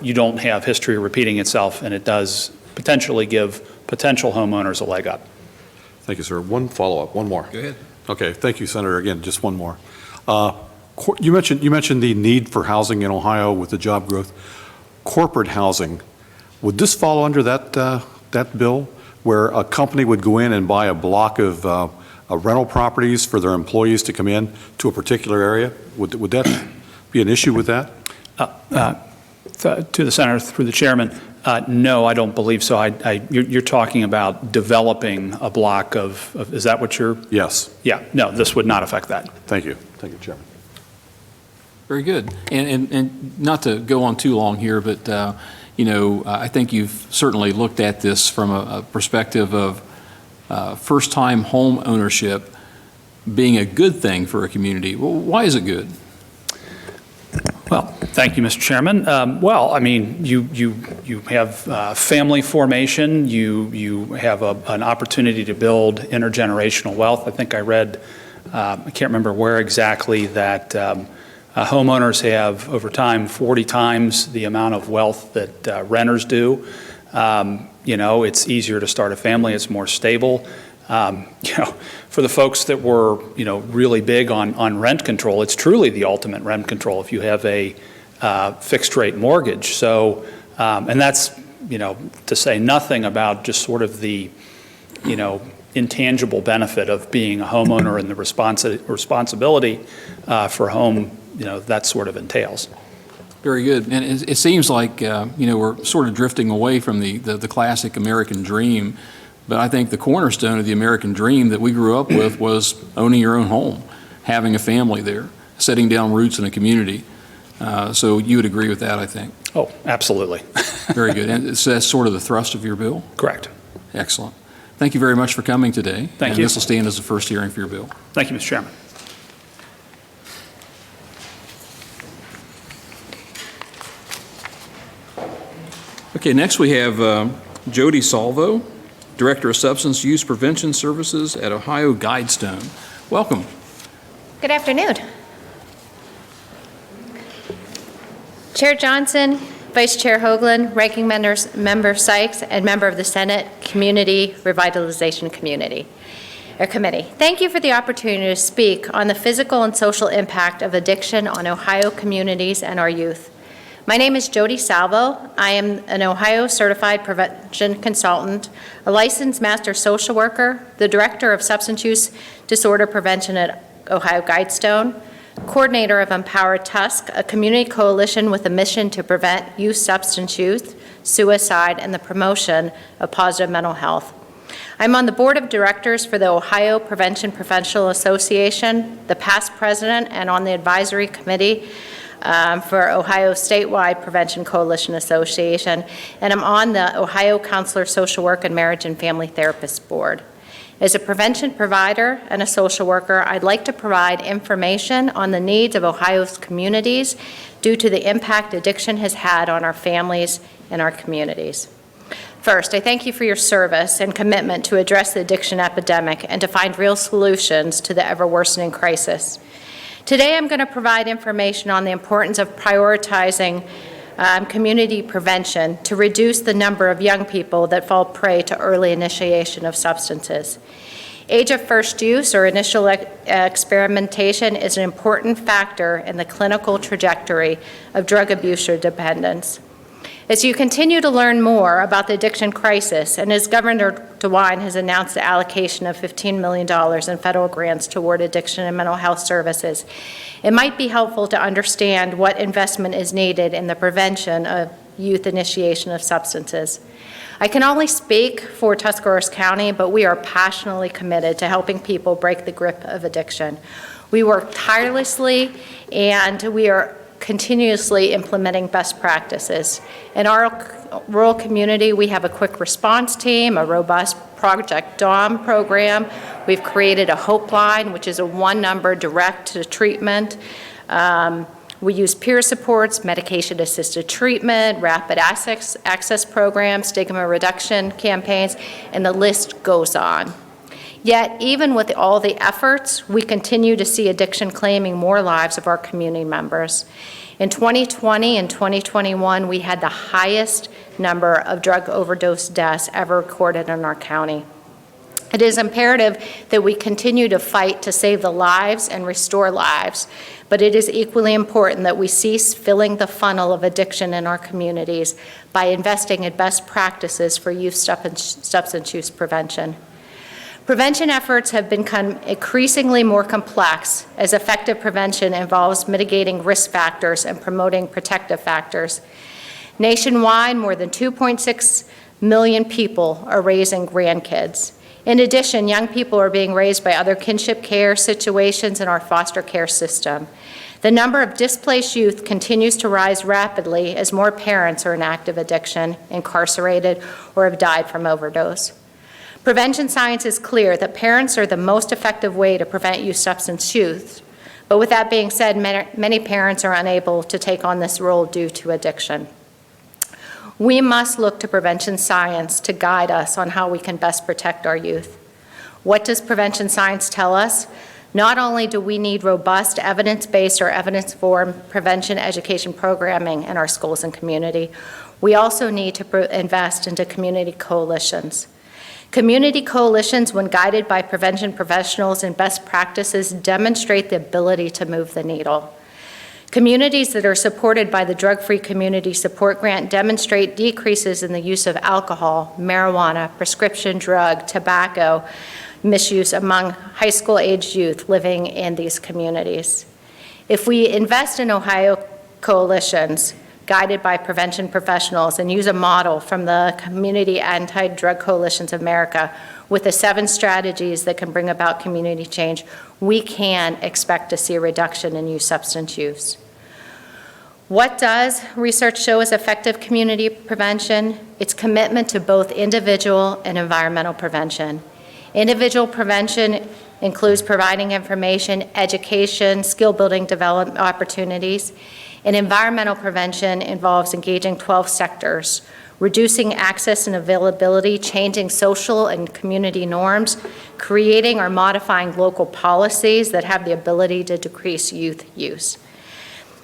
you don't have history repeating itself, and it does potentially give potential homeowners a leg up. Thank you, sir. One follow-up, one more. Go ahead. Okay, thank you, Senator. Again, just one more. You mentioned the need for housing in Ohio with the job growth. Corporate housing, would this fall under that bill, where a company would go in and buy a block of rental properties for their employees to come in to a particular area? Would that be an issue with that? To the Senator, through the Chairman, no, I don't believe so. You're talking about developing a block of, is that what you're? Yes. Yeah, no, this would not affect that. Thank you. Thank you, Chairman. Very good. And not to go on too long here, but, I think you've certainly looked at this from a perspective of first-time home ownership being a good thing for a community. Well, why is it good? Well, thank you, Mr. Chairman. Well, I mean, you have family formation, you have an opportunity to build intergenerational wealth. I think I read, I can't remember where exactly, that homeowners have, over time, 40 times the amount of wealth that renters do. It's easier to start a family, it's more stable. For the folks that were, really big on rent control, it's truly the ultimate rent control if you have a fixed rate mortgage. So, and that's, to say nothing about just sort of the, intangible benefit of being a homeowner and the responsibility for home, that sort of entails. Very good. And it seems like, we're sort of drifting away from the classic American dream. But I think the cornerstone of the American dream that we grew up with was owning your own home, having a family there, setting down roots in a community. So you would agree with that, I think. Oh, absolutely. Very good. And so that's sort of the thrust of your bill? Correct. Excellent. Thank you very much for coming today. Thank you. And this will stand as the first hearing for your bill. Thank you, Mr. Chairman. Okay, next we have Jodi Salvo, Director of Substance Use Prevention Services at OhioGuidestone. Welcome. Good afternoon. Chair Johnson, Vice Chair Hoagland, Ranking Member Sykes, and Member of the Senate Community Revitalization Committee. Thank you for the opportunity to speak on the physical and social impact of addiction on Ohio communities and our youth. My name is Jodi Salvo. I am an Ohio Certified Prevention Consultant, a licensed master social worker, the Director of Substance Use Disorder Prevention at OhioGuidestone, coordinator of Empower Tusk, a community coalition with a mission to prevent youth substance use, suicide, and the promotion of positive mental health. I'm on the board of directors for the Ohio Prevention Professional Association, the past president, and on the advisory committee for Ohio Statewide Prevention Coalition Association, and I'm on the Ohio Counselor Social Work and Marriage and Family Therapist Board. As a prevention provider and a social worker, I'd like to provide information on the needs of Ohio's communities due to the impact addiction has had on our families and our communities. First, I thank you for your service and commitment to address the addiction epidemic and to find real solutions to the ever-worsening crisis. Today, I'm going to provide information on the importance of prioritizing community prevention to reduce the number of young people that fall prey to early initiation of substances. Age of first use or initial experimentation is an important factor in the clinical trajectory of drug abuse or dependence. As you continue to learn more about the addiction crisis, and as Governor DeWine has announced the allocation of $15 million in federal grants toward addiction and mental health services, it might be helpful to understand what investment is needed in the prevention of youth initiation of substances. I can only speak for Tuscarawas County, but we are passionately committed to helping people break the grip of addiction. We work tirelessly, and we are continuously implementing best practices. In our rural community, we have a quick response team, a robust Project DAWN program. We've created a Hope Line, which is a one-number direct to treatment. We use peer supports, medication-assisted treatment, rapid access programs, stigma reduction campaigns, and the list goes on. Yet, even with all the efforts, we continue to see addiction claiming more lives of our community members. In 2020 and 2021, we had the highest number of drug overdose deaths ever recorded in our county. It is imperative that we continue to fight to save the lives and restore lives, but it is equally important that we cease filling the funnel of addiction in our communities by investing in best practices for youth substance use prevention. Prevention efforts have become increasingly more complex as effective prevention involves mitigating risk factors and promoting protective factors. Nationwide, more than 2.6 million people are raising grandkids. In addition, young people are being raised by other kinship care situations in our foster care system. The number of displaced youth continues to rise rapidly as more parents are in active addiction, incarcerated, or have died from overdose. Prevention science is clear that parents are the most effective way to prevent youth substance use, but with that being said, many parents are unable to take on this role due to addiction. We must look to prevention science to guide us on how we can best protect our youth. What does prevention science tell us? Not only do we need robust evidence-based or evidence-informed prevention education programming in our schools and community, we also need to invest into community coalitions. Community coalitions, when guided by prevention professionals and best practices, demonstrate the ability to move the needle. Communities that are supported by the Drug-Free Community Support Grant demonstrate decreases in the use of alcohol, marijuana, prescription drug, tobacco misuse among high school-aged youth living in these communities. If we invest in Ohio coalitions guided by prevention professionals and use a model from the Community Anti-Drug Coalitions of America with the 7 strategies that can bring about community change, we can expect to see a reduction in youth substance use. What does research show as effective community prevention? It's commitment to both individual and environmental prevention. Individual prevention includes providing information, education, skill-building development opportunities, and environmental prevention involves engaging 12 sectors, reducing access and availability, changing social and community norms, creating or modifying local policies that have the ability to decrease youth use.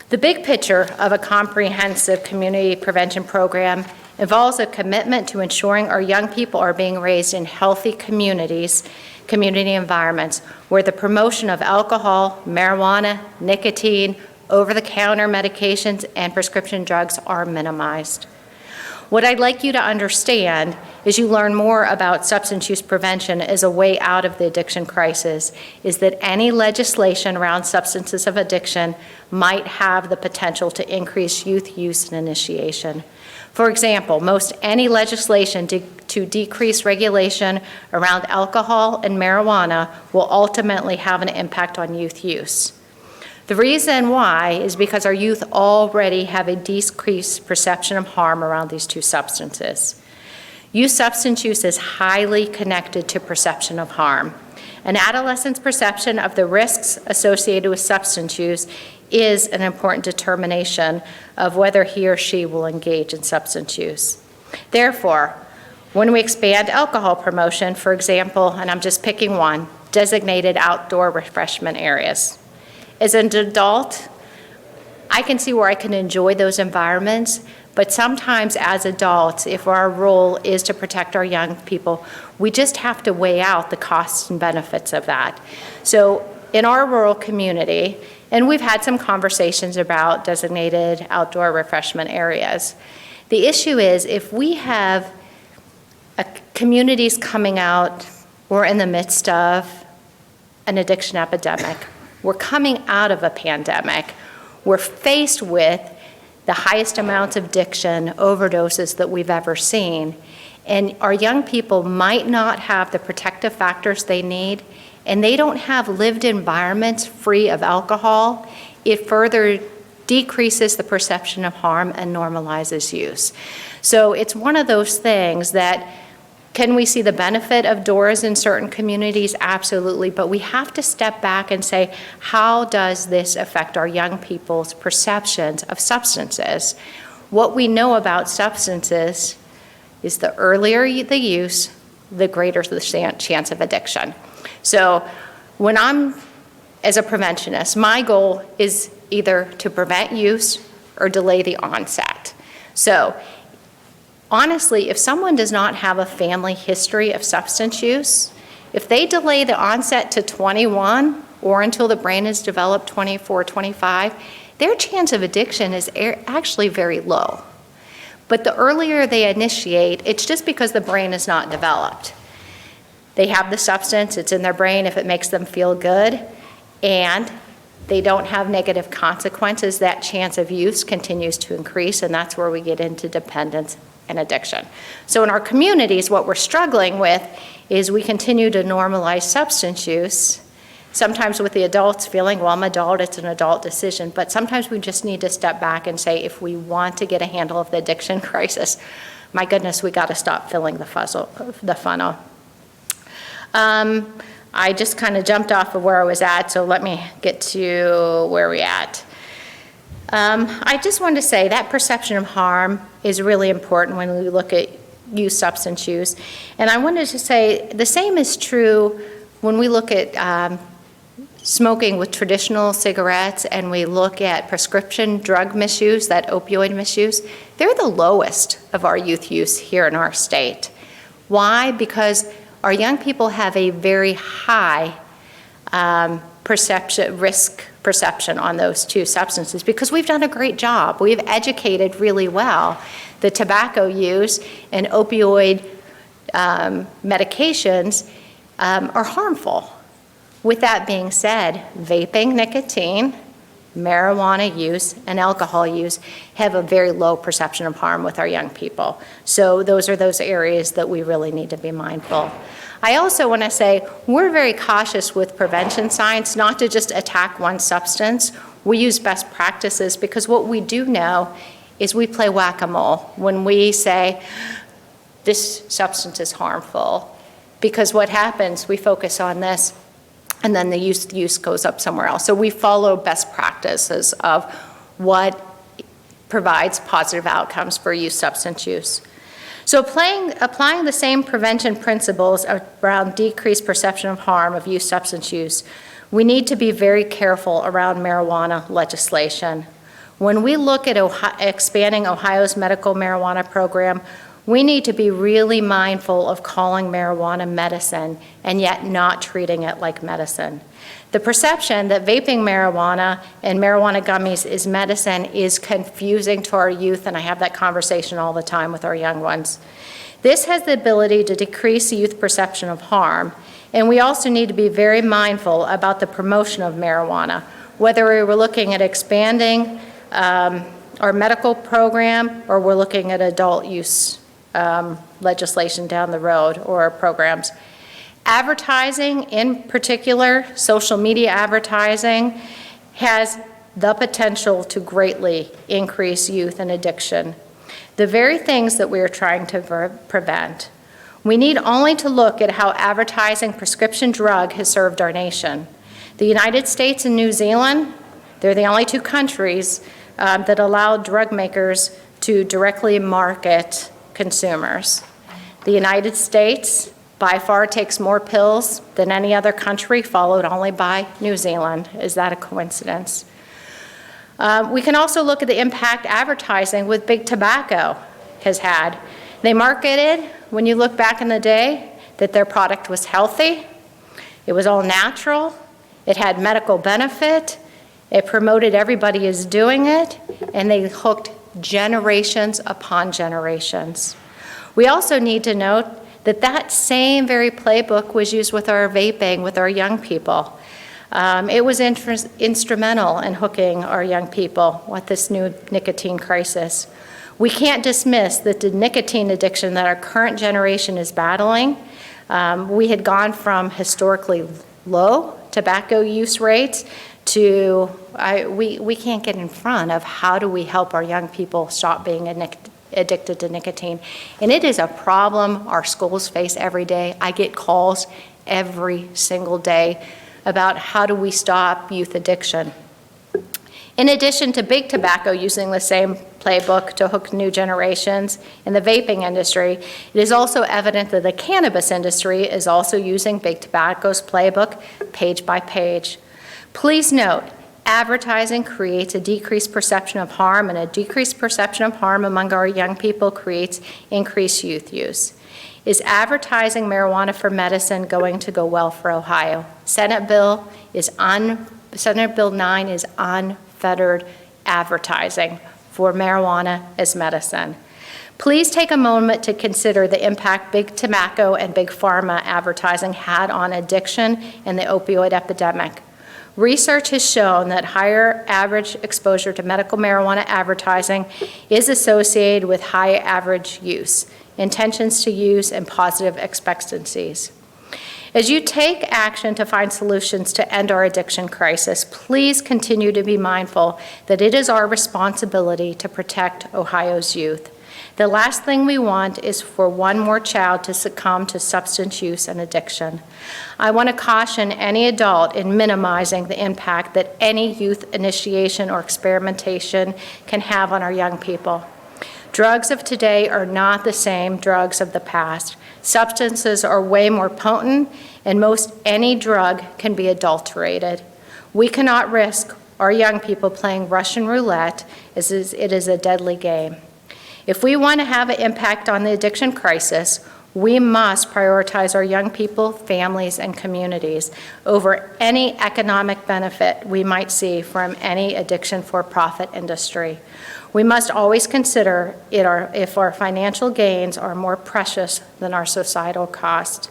The big picture of a comprehensive community prevention program involves a commitment to ensuring our young people are being raised in healthy communities, community environments, where the promotion of alcohol, marijuana, nicotine, over-the-counter medications, and prescription drugs are minimized. What I'd like you to understand as you learn more about substance use prevention as a way out of the addiction crisis is that any legislation around substances of addiction might have the potential to increase youth use and initiation. For example, most any legislation to decrease regulation around alcohol and marijuana will ultimately have an impact on youth use. The reason why is because our youth already have a decreased perception of harm around these two substances. Youth substance use is highly connected to perception of harm. An adolescent's perception of the risks associated with substance use is an important determination of whether he or she will engage in substance use. Therefore, when we expand alcohol promotion, for example, and I'm just picking one, designated outdoor refreshment areas. As an adult, I can see where I can enjoy those environments, but sometimes as adults, if our role is to protect our young people, we just have to weigh out the costs and benefits of that. So in our rural community, and we've had some conversations about designated outdoor refreshment areas, the issue is if we have communities coming out, we're in the midst of an addiction epidemic. We're coming out of a pandemic. We're faced with the highest amounts of addiction, overdoses that we've ever seen. And our young people might not have the protective factors they need, and they don't have lived environments free of alcohol. It further decreases the perception of harm and normalizes use. So it's one of those things that, can we see the benefit of doors in certain communities? Absolutely, but we have to step back and say, how does this affect our young people's perceptions of substances? What we know about substances is the earlier the use, the greater the chance of addiction. So when I'm, as a preventionist, my goal is either to prevent use or delay the onset. So honestly, if someone does not have a family history of substance use, if they delay the onset to 21 or until the brain is developed 24, 25, their chance of addiction is actually very low. But the earlier they initiate, it's just because the brain is not developed. They have the substance, it's in their brain if it makes them feel good, and they don't have negative consequences, that chance of use continues to increase, and that's where we get into dependence and addiction. So in our communities, what we're struggling with is we continue to normalize substance use, sometimes with the adults feeling, well, I'm an adult, it's an adult decision, but sometimes we just need to step back and say, if we want to get a handle of the addiction crisis, my goodness, we got to stop filling the funnel. I just kind of jumped off of where I was at, so let me get to where we're at. I just wanted to say that perception of harm is really important when we look at youth substance use. And I wanted to say the same is true when we look at smoking with traditional cigarettes and we look at prescription drug misuse, that opioid misuse. They're the lowest of our youth use here in our state. Why? Because our young people have a very high risk perception on those two substances because we've done a great job. We've educated really well. The tobacco use and opioid medications are harmful. With that being said, vaping, nicotine, marijuana use, and alcohol use have a very low perception of harm with our young people. So those are those areas that we really need to be mindful. I also want to say we're very cautious with prevention science, not to just attack one substance. We use best practices because what we do know is we play whack-a-mole when we say this substance is harmful. Because what happens, we focus on this and then the use goes up somewhere else. So we follow best practices of what provides positive outcomes for youth substance use. So applying the same prevention principles around decreased perception of harm of youth substance use, we need to be very careful around marijuana legislation. When we look at expanding Ohio's medical marijuana program, we need to be really mindful of calling marijuana medicine and yet not treating it like medicine. The perception that vaping marijuana and marijuana gummies is medicine is confusing to our youth, and I have that conversation all the time with our young ones. This has the ability to decrease the youth perception of harm, and we also need to be very mindful about the promotion of marijuana, whether we're looking at expanding our medical program or we're looking at adult use legislation down the road or programs. Advertising, in particular, social media advertising, has the potential to greatly increase youth and addiction. The very things that we are trying to prevent. We need only to look at how advertising prescription drug has served our nation. The United States and New Zealand, they're the only two countries that allow drug makers to directly market consumers. The United States by far takes more pills than any other country, followed only by New Zealand. Is that a coincidence? We can also look at the impact advertising with big tobacco has had. They marketed, when you look back in the day, that their product was healthy, it was all natural, it had medical benefit, it promoted everybody is doing it, and they hooked generations upon generations. We also need to note that that same very playbook was used with our vaping, with our young people. It was instrumental in hooking our young people with this new nicotine crisis. We can't dismiss that the nicotine addiction that our current generation is battling, we had gone from historically low tobacco use rates to, we can't get in front of how do we help our young people stop being addicted to nicotine. And it is a problem our schools face every day. I get calls every single day about how do we stop youth addiction. In addition to big tobacco using the same playbook to hook new generations in the vaping industry, it is also evident that the cannabis industry is also using big tobacco's playbook page by page. Please note, advertising creates a decreased perception of harm, and a decreased perception of harm among our young people creates increased youth use. Is advertising marijuana for medicine going to go well for Ohio? Senate Bill 9 is unfettered advertising for marijuana as medicine. Please take a moment to consider the impact big tobacco and big pharma advertising had on addiction and the opioid epidemic. Research has shown that higher average exposure to medical marijuana advertising is associated with higher average use, intentions to use, and positive expectancies. As you take action to find solutions to end our addiction crisis, please continue to be mindful that it is our responsibility to protect Ohio's youth. The last thing we want is for one more child to succumb to substance use and addiction. I want to caution any adult in minimizing the impact that any youth initiation or experimentation can have on our young people. Drugs of today are not the same drugs of the past. Substances are way more potent, and most any drug can be adulterated. We cannot risk our young people playing Russian roulette, as it is a deadly game. If we want to have an impact on the addiction crisis, we must prioritize our young people, families, and communities over any economic benefit we might see from any addiction for-profit industry. We must always consider if our financial gains are more precious than our societal cost.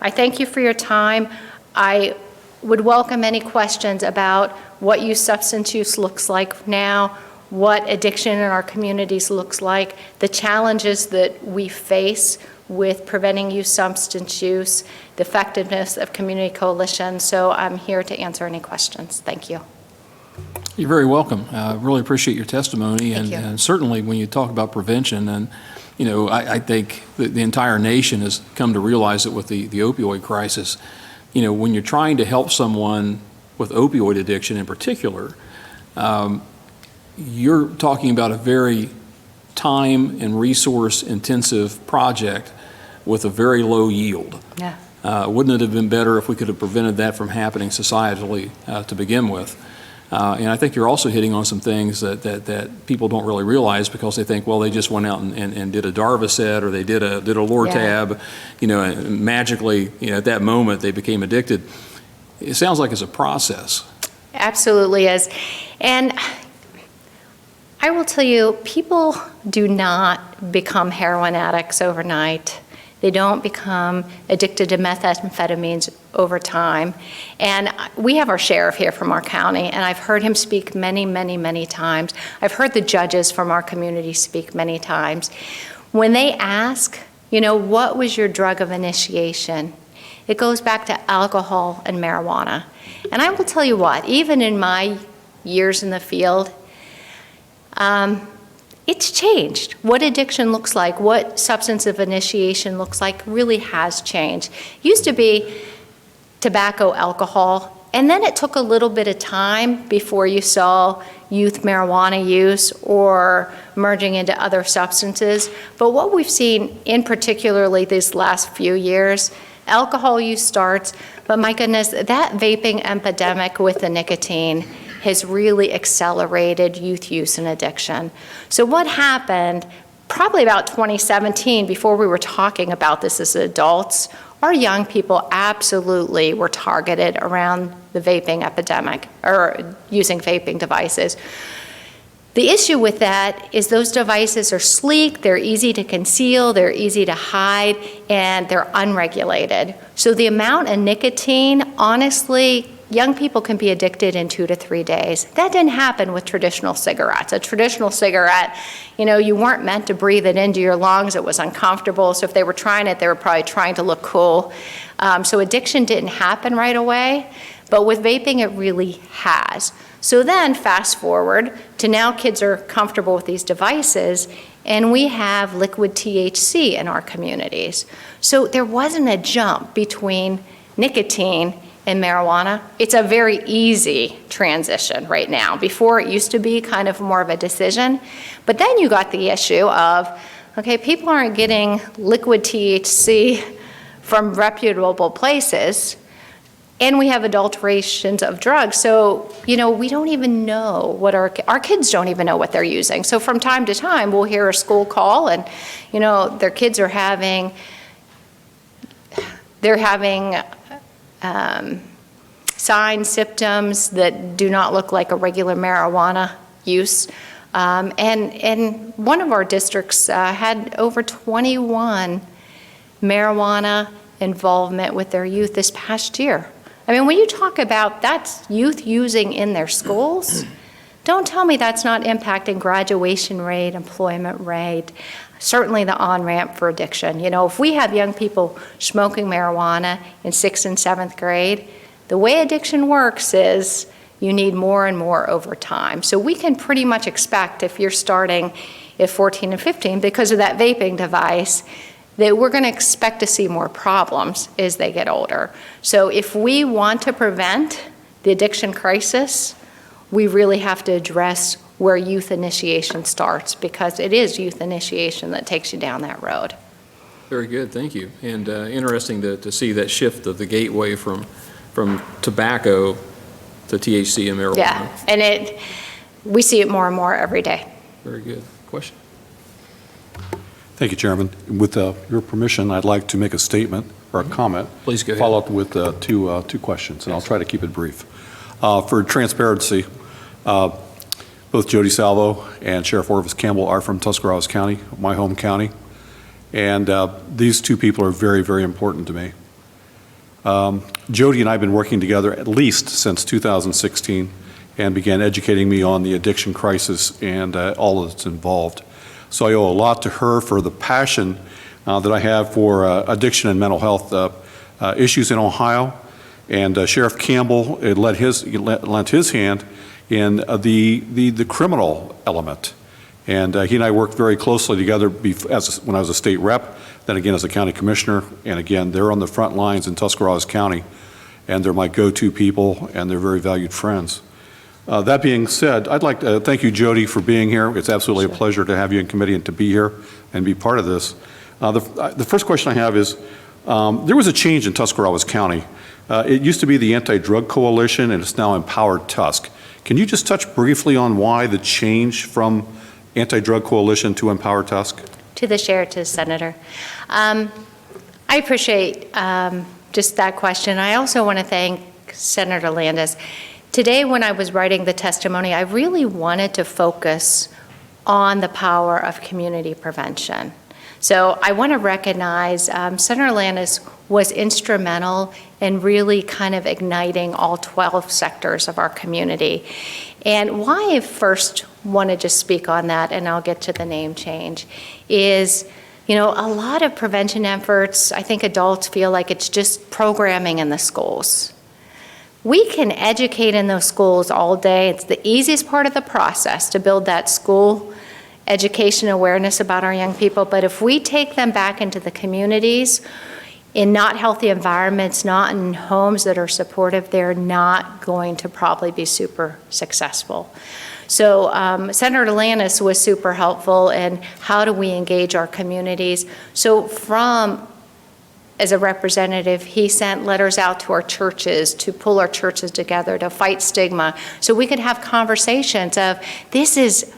I thank you for your time. I would welcome any questions about what youth substance use looks like now, what addiction in our communities looks like, the challenges that we face with preventing youth substance use, the effectiveness of community coalitions. So I'm here to answer any questions. Thank you. You're very welcome. I really appreciate your testimony. Thank you. And certainly when you talk about prevention, and I think that the entire nation has come to realize that with the opioid crisis, when you're trying to help someone with opioid addiction in particular, you're talking about a very time and resource intensive project with a very low yield. Yeah. Wouldn't it have been better if we could have prevented that from happening societally to begin with? And I think you're also hitting on some things that people don't really realize, because they think, well, they just went out and did a Darvocet, or they did a Lortab, and magically, at that moment they became addicted. It sounds like it's a process. Absolutely is. And I will tell you, people do not become heroin addicts overnight. They don't become addicted to methamphetamines over time. And we have our sheriff here from our county, and I've heard him speak many, many, many times. I've heard the judges from our community speak many times. When they ask, what was your drug of initiation? It goes back to alcohol and marijuana. And I will tell you what, even in my years in the field, it's changed. What addiction looks like, what substance of initiation looks like really has changed. Used to be tobacco, alcohol, and then it took a little bit of time before you saw youth marijuana use or merging into other substances. But what we've seen in particularly these last few years, alcohol use starts, but my goodness, that vaping epidemic with the nicotine has really accelerated youth use and addiction. So what happened, probably about 2017, before we were talking about this as adults, our young people absolutely were targeted around the vaping epidemic, or using vaping devices. The issue with that is those devices are sleek, they're easy to conceal, they're easy to hide, and they're unregulated. So the amount of nicotine, honestly, young people can be addicted in 2 to 3 days. That didn't happen with traditional cigarettes. A traditional cigarette, you weren't meant to breathe it into your lungs. It was uncomfortable. So if they were trying it, they were probably trying to look cool. So addiction didn't happen right away. But with vaping, it really has. So then fast forward to now, kids are comfortable with these devices, and we have liquid THC in our communities. So there wasn't a jump between nicotine and marijuana, it's a very easy transition right now. Before, it used to be kind of more of a decision, but then you got the issue of, okay, people aren't getting liquid THC from reputable places, and we have adulterations of drugs. So, we don't even know what our kids don't even know what they're using. So from time to time, we'll hear a school call and, their kids are having signs, symptoms that do not look like a regular marijuana use. And one of our districts had over 21 marijuana involvement with their youth this past year. I mean, when you talk about that's youth using in their schools, don't tell me that's not impacting graduation rate, employment rate, certainly the on-ramp for addiction. If we have young people smoking marijuana in 6th and 7th grade, the way addiction works is you need more and more over time. So we can pretty much expect if you're starting at 14 and 15 because of that vaping device, that we're going to expect to see more problems as they get older. So if we want to prevent the addiction crisis, we really have to address where youth initiation starts, because it is youth initiation that takes you down that road. Very good, thank you. And interesting to see that shift of the gateway from tobacco to THC and marijuana. Yeah, and we see it more and more every day. Very good. Question? Thank you, Chairman. With your permission, I'd like to make a statement or a comment. Please go ahead. Follow up with two questions, and I'll try to keep it brief. For transparency, both Jodi Salvo and Sheriff Orvis Campbell are from Tuscarawas County, my home county, and these two people are very, very important to me. Jodi and I have been working together at least since 2016 and began educating me on the addiction crisis and all that's involved. So I owe a lot to her for the passion that I have for addiction and mental health issues in Ohio. And Sheriff Campbell lent his hand in the criminal element. And he and I worked very closely together when I was a state rep, then again as a county commissioner, and again, they're on the front lines in Tuscarawas County, and they're my go-to people, and they're very valued friends. That being said, I'd like to thank you, Jodi, for being here. It's absolutely a pleasure to have you in committee and to be here and be part of this. The first question I have is, there was a change in Tuscarawas County. It used to be the Anti-Drug Coalition, and it's now Empowered Tusk. Can you just touch briefly on why the change from Anti-Drug Coalition to Empowered Tusk? To the chair, to the senator. I appreciate just that question. I also want to thank Senator Landis. Today, when I was writing the testimony, I really wanted to focus on the power of community prevention. So I want to recognize Senator Landis was instrumental in really kind of igniting all 12 sectors of our community. And why I first want to just speak on that, and I'll get to the name change, is a lot of prevention efforts, I think adults feel like it's just programming in the schools. We can educate in those schools all day. It's the easiest part of the process to build that school education awareness about our young people. But if we take them back into the communities, in not healthy environments, not in homes that are supportive, they're not going to probably be super successful. So Senator Landis was super helpful in how do we engage our communities. So as a representative, he sent letters out to our churches to pull our churches together to fight stigma so we could have conversations of this is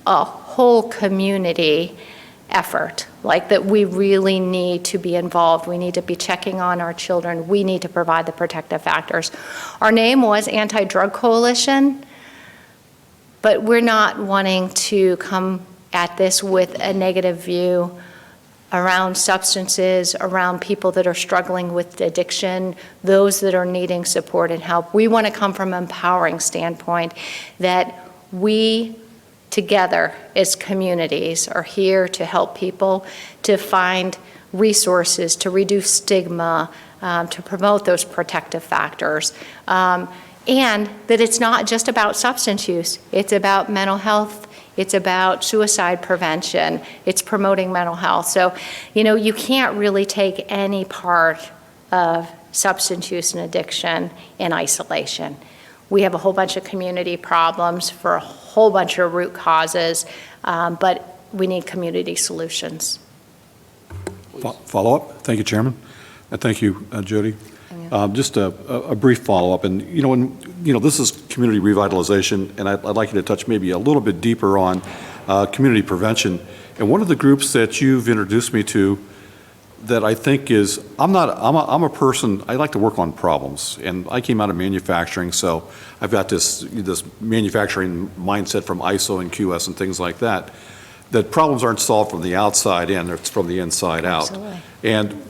a whole community effort, like that we really need to be involved. We need to be checking on our children. We need to provide the protective factors. Our name was Anti-Drug Coalition, but we're not wanting to come at this with a negative view around substances, around people that are struggling with addiction, those that are needing support and help. We want to come from an empowering standpoint that we together as communities are here to help people, to find resources, to reduce stigma, to promote those protective factors. And that it's not just about substance use, it's about mental health, it's about suicide prevention, it's promoting mental health. So, you can't really take any part of substance use and addiction and isolation. We have a whole bunch of community problems for a whole bunch of root causes, but we need community solutions. Follow-up? Thank you, Chairman. And thank you, Jodi. Just a brief follow-up. And, this is community revitalization, and I'd like you to touch maybe a little bit deeper on community prevention. And one of the groups that you've introduced me to that I think is, I'm a person, I like to work on problems. And I came out of manufacturing, so I've got this manufacturing mindset from ISO and QS and things like that, that problems aren't solved from the outside in, it's from the inside out. Absolutely. And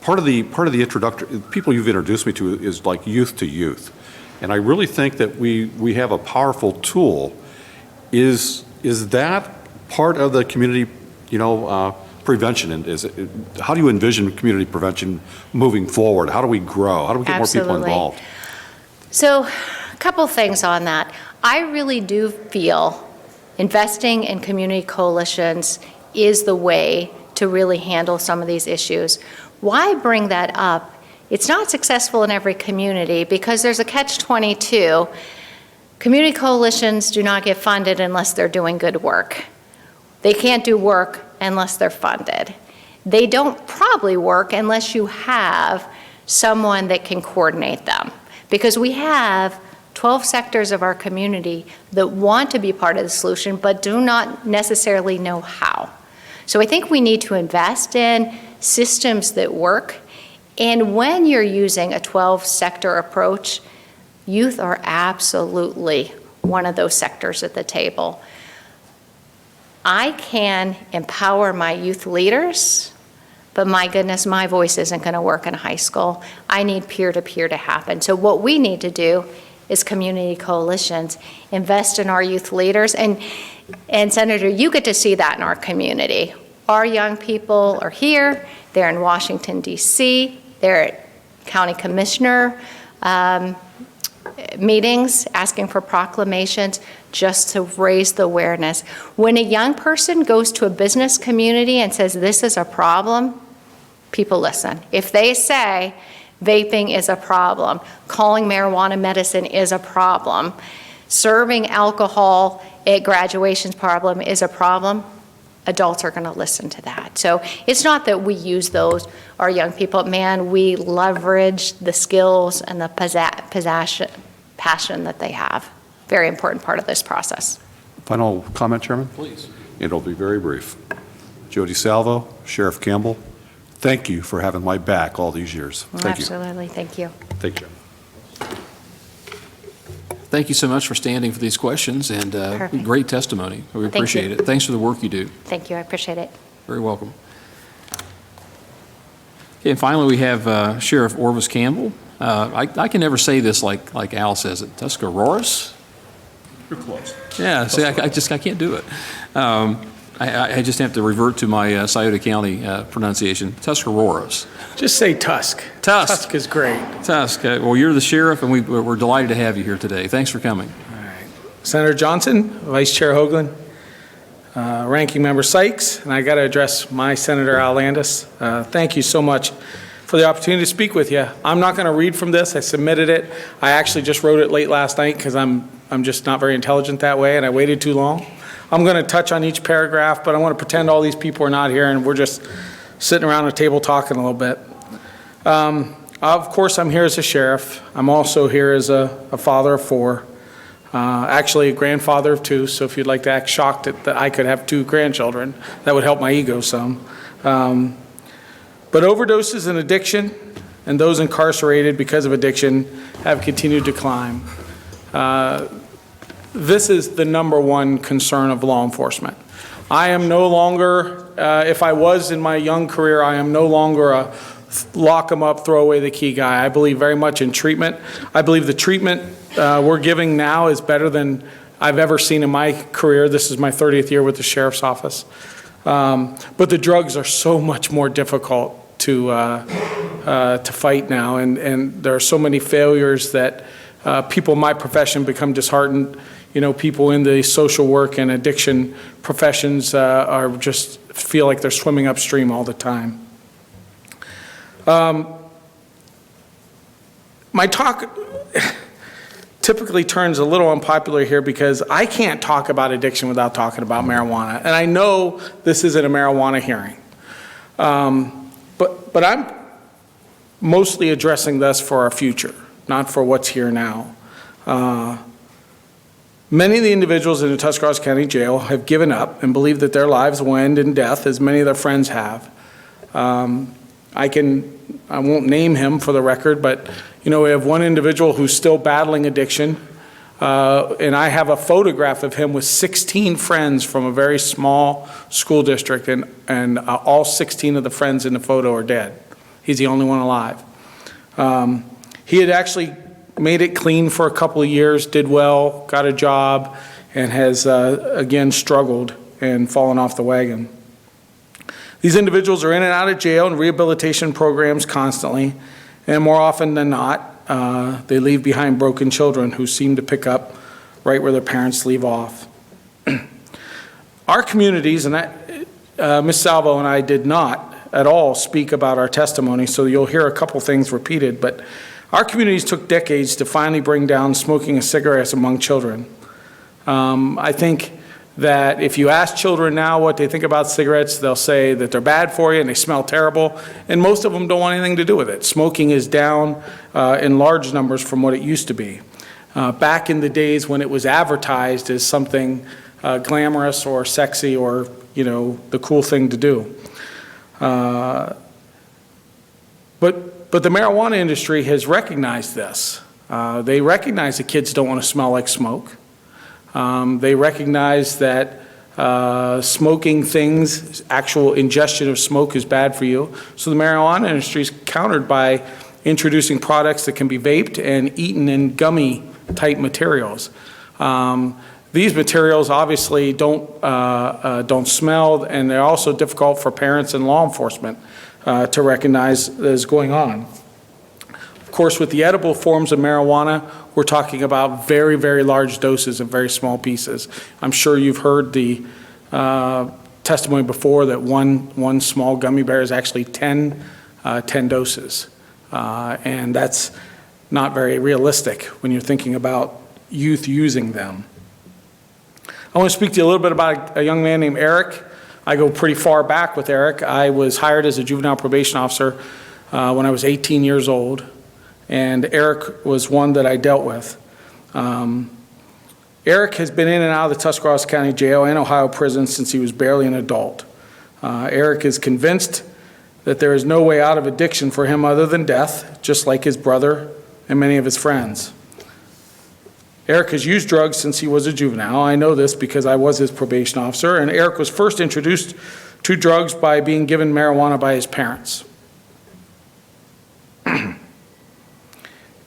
part of the introductory, people you've introduced me to is like youth to youth. And I really think that we have a powerful tool. Is that part of the community, prevention? And how do you envision community prevention moving forward? How do we grow? How do we get more people involved? So, a couple things on that. I really do feel investing in community coalitions is the way to really handle some of these issues. Why bring that up? It's not successful in every community because there's a catch-22. Community coalitions do not get funded unless they're doing good work. They can't do work unless they're funded. They don't probably work unless you have someone that can coordinate them. Because we have 12 sectors of our community that want to be part of the solution but do not necessarily know how. So I think we need to invest in systems that work. And when you're using a 12-sector approach, youth are absolutely one of those sectors at the table. I can empower my youth leaders, but my goodness, my voice isn't going to work in high school. I need peer-to-peer to happen. So what we need to do is community coalitions, invest in our youth leaders. And Senator, you get to see that in our community. Our young people are here. They're in Washington, D.C. They're at county commissioner meetings asking for proclamations just to raise the awareness. When a young person goes to a business community and says this is a problem, people listen. If they say vaping is a problem, calling marijuana medicine is a problem, serving alcohol at graduation's problem is a problem, adults are going to listen to that. So it's not that we use those, our young people, man, we leverage the skills and the passion that they have. Very important part of this process. Final comment, Chairman? Please. It'll be very brief. Jodi Salvo, Sheriff Campbell, thank you for having my back all these years. Thank you. Absolutely, thank you. Thank you. Thank you so much for standing for these questions, and Perfect. great testimony. We Thank appreciate you. it. Thanks for the work you do. Thank you, I appreciate it. Very welcome. Okay, and finally, we have Sheriff Orvis Campbell. I can never say this like Al says it. Tuscarawas? You're close. Yeah, see, I can't do it. I just have to revert to my Scioto County pronunciation. Tuscarawas. Just say Tusk. Tusk is great. Tusk. Well, you're the sheriff, and we're delighted to have you here today. Thanks for coming. All right. Senator Johnson, Vice Chair Hoagland, Ranking Member Sykes, and I got to address my Senator Al Landis. Thank you so much for the opportunity to speak with you. I'm not going to read from this. I submitted it. I actually just wrote it late last night because I'm just not very intelligent that way, and I waited too long. I'm going to touch on each paragraph, but I want to pretend all these people are not here and we're just sitting around a table talking a little bit. Of course, I'm here as a sheriff. I'm also here as a father of 4, actually a grandfather of 2, so if you'd like to act shocked that I could have 2 grandchildren, that would help my ego some. But overdoses and addiction and those incarcerated because of addiction have continued to climb. This is the #1 concern of law enforcement. I am no longer, if I was in my young career, I am no longer a lock them up, throw away the key guy. I believe very much in treatment. I believe the treatment we're giving now is better than I've ever seen in my career. This is my 30th year with the sheriff's office. But the drugs are so much more difficult to fight now, and there are so many failures that people in my profession become disheartened. You know, people in the social work and addiction professions are just feel like they're swimming upstream all the time. My talk typically turns a little unpopular here because I can't talk about addiction without talking about marijuana. And I know this isn't a marijuana hearing. But I'm mostly addressing this for our future, not for what's here now. Many of the individuals in the Tuscarawas County Jail have given up and believe that their lives will end in death, as many of their friends have. I won't name him for the record, but we have one individual who's still battling addiction, and I have a photograph of him with 16 friends from a very small school district, and all 16 of the friends in the photo are dead. He's the only one alive. He had actually made it clean for a couple of years, did well, got a job, and has again struggled and fallen off the wagon. These individuals are in and out of jail and rehabilitation programs constantly, and more often than not, they leave behind broken children who seem to pick up right where their parents leave off. Our communities, and Ms. Salvo and I did not at all speak about our testimony, so you'll hear a couple things repeated, but our communities took decades to finally bring down smoking of cigarettes among children. I think that if you ask children now what they think about cigarettes, they'll say that they're bad for you and they smell terrible, and most of them don't want anything to do with it. Smoking is down in large numbers from what it used to be. Back in the days when it was advertised as something glamorous or sexy or, the cool thing to do. But the marijuana industry has recognized this. They recognize that kids don't want to smell like smoke. They recognize that smoking things, actual ingestion of smoke is bad for you. So the marijuana industry is countered by introducing products that can be vaped and eaten in gummy type materials. These materials obviously don't smell, and they're also difficult for parents and law enforcement to recognize that is going on. Of course, with the edible forms of marijuana, we're talking about very, very large doses of very small pieces. I'm sure you've heard the testimony before that one small gummy bear is actually 10 doses. And that's not very realistic when you're thinking about youth using them. I want to speak to you a little bit about a young man named Eric. I go pretty far back with Eric. I was hired as a juvenile probation officer when I was 18 years old. And Eric was one that I dealt with. Eric has been in and out of the Tuscarawas County Jail and Ohio prison since he was barely an adult. Eric is convinced that there is no way out of addiction for him other than death, just like his brother and many of his friends. Eric has used drugs since he was a juvenile. I know this because I was his probation officer, and Eric was first introduced to drugs by being given marijuana by his parents.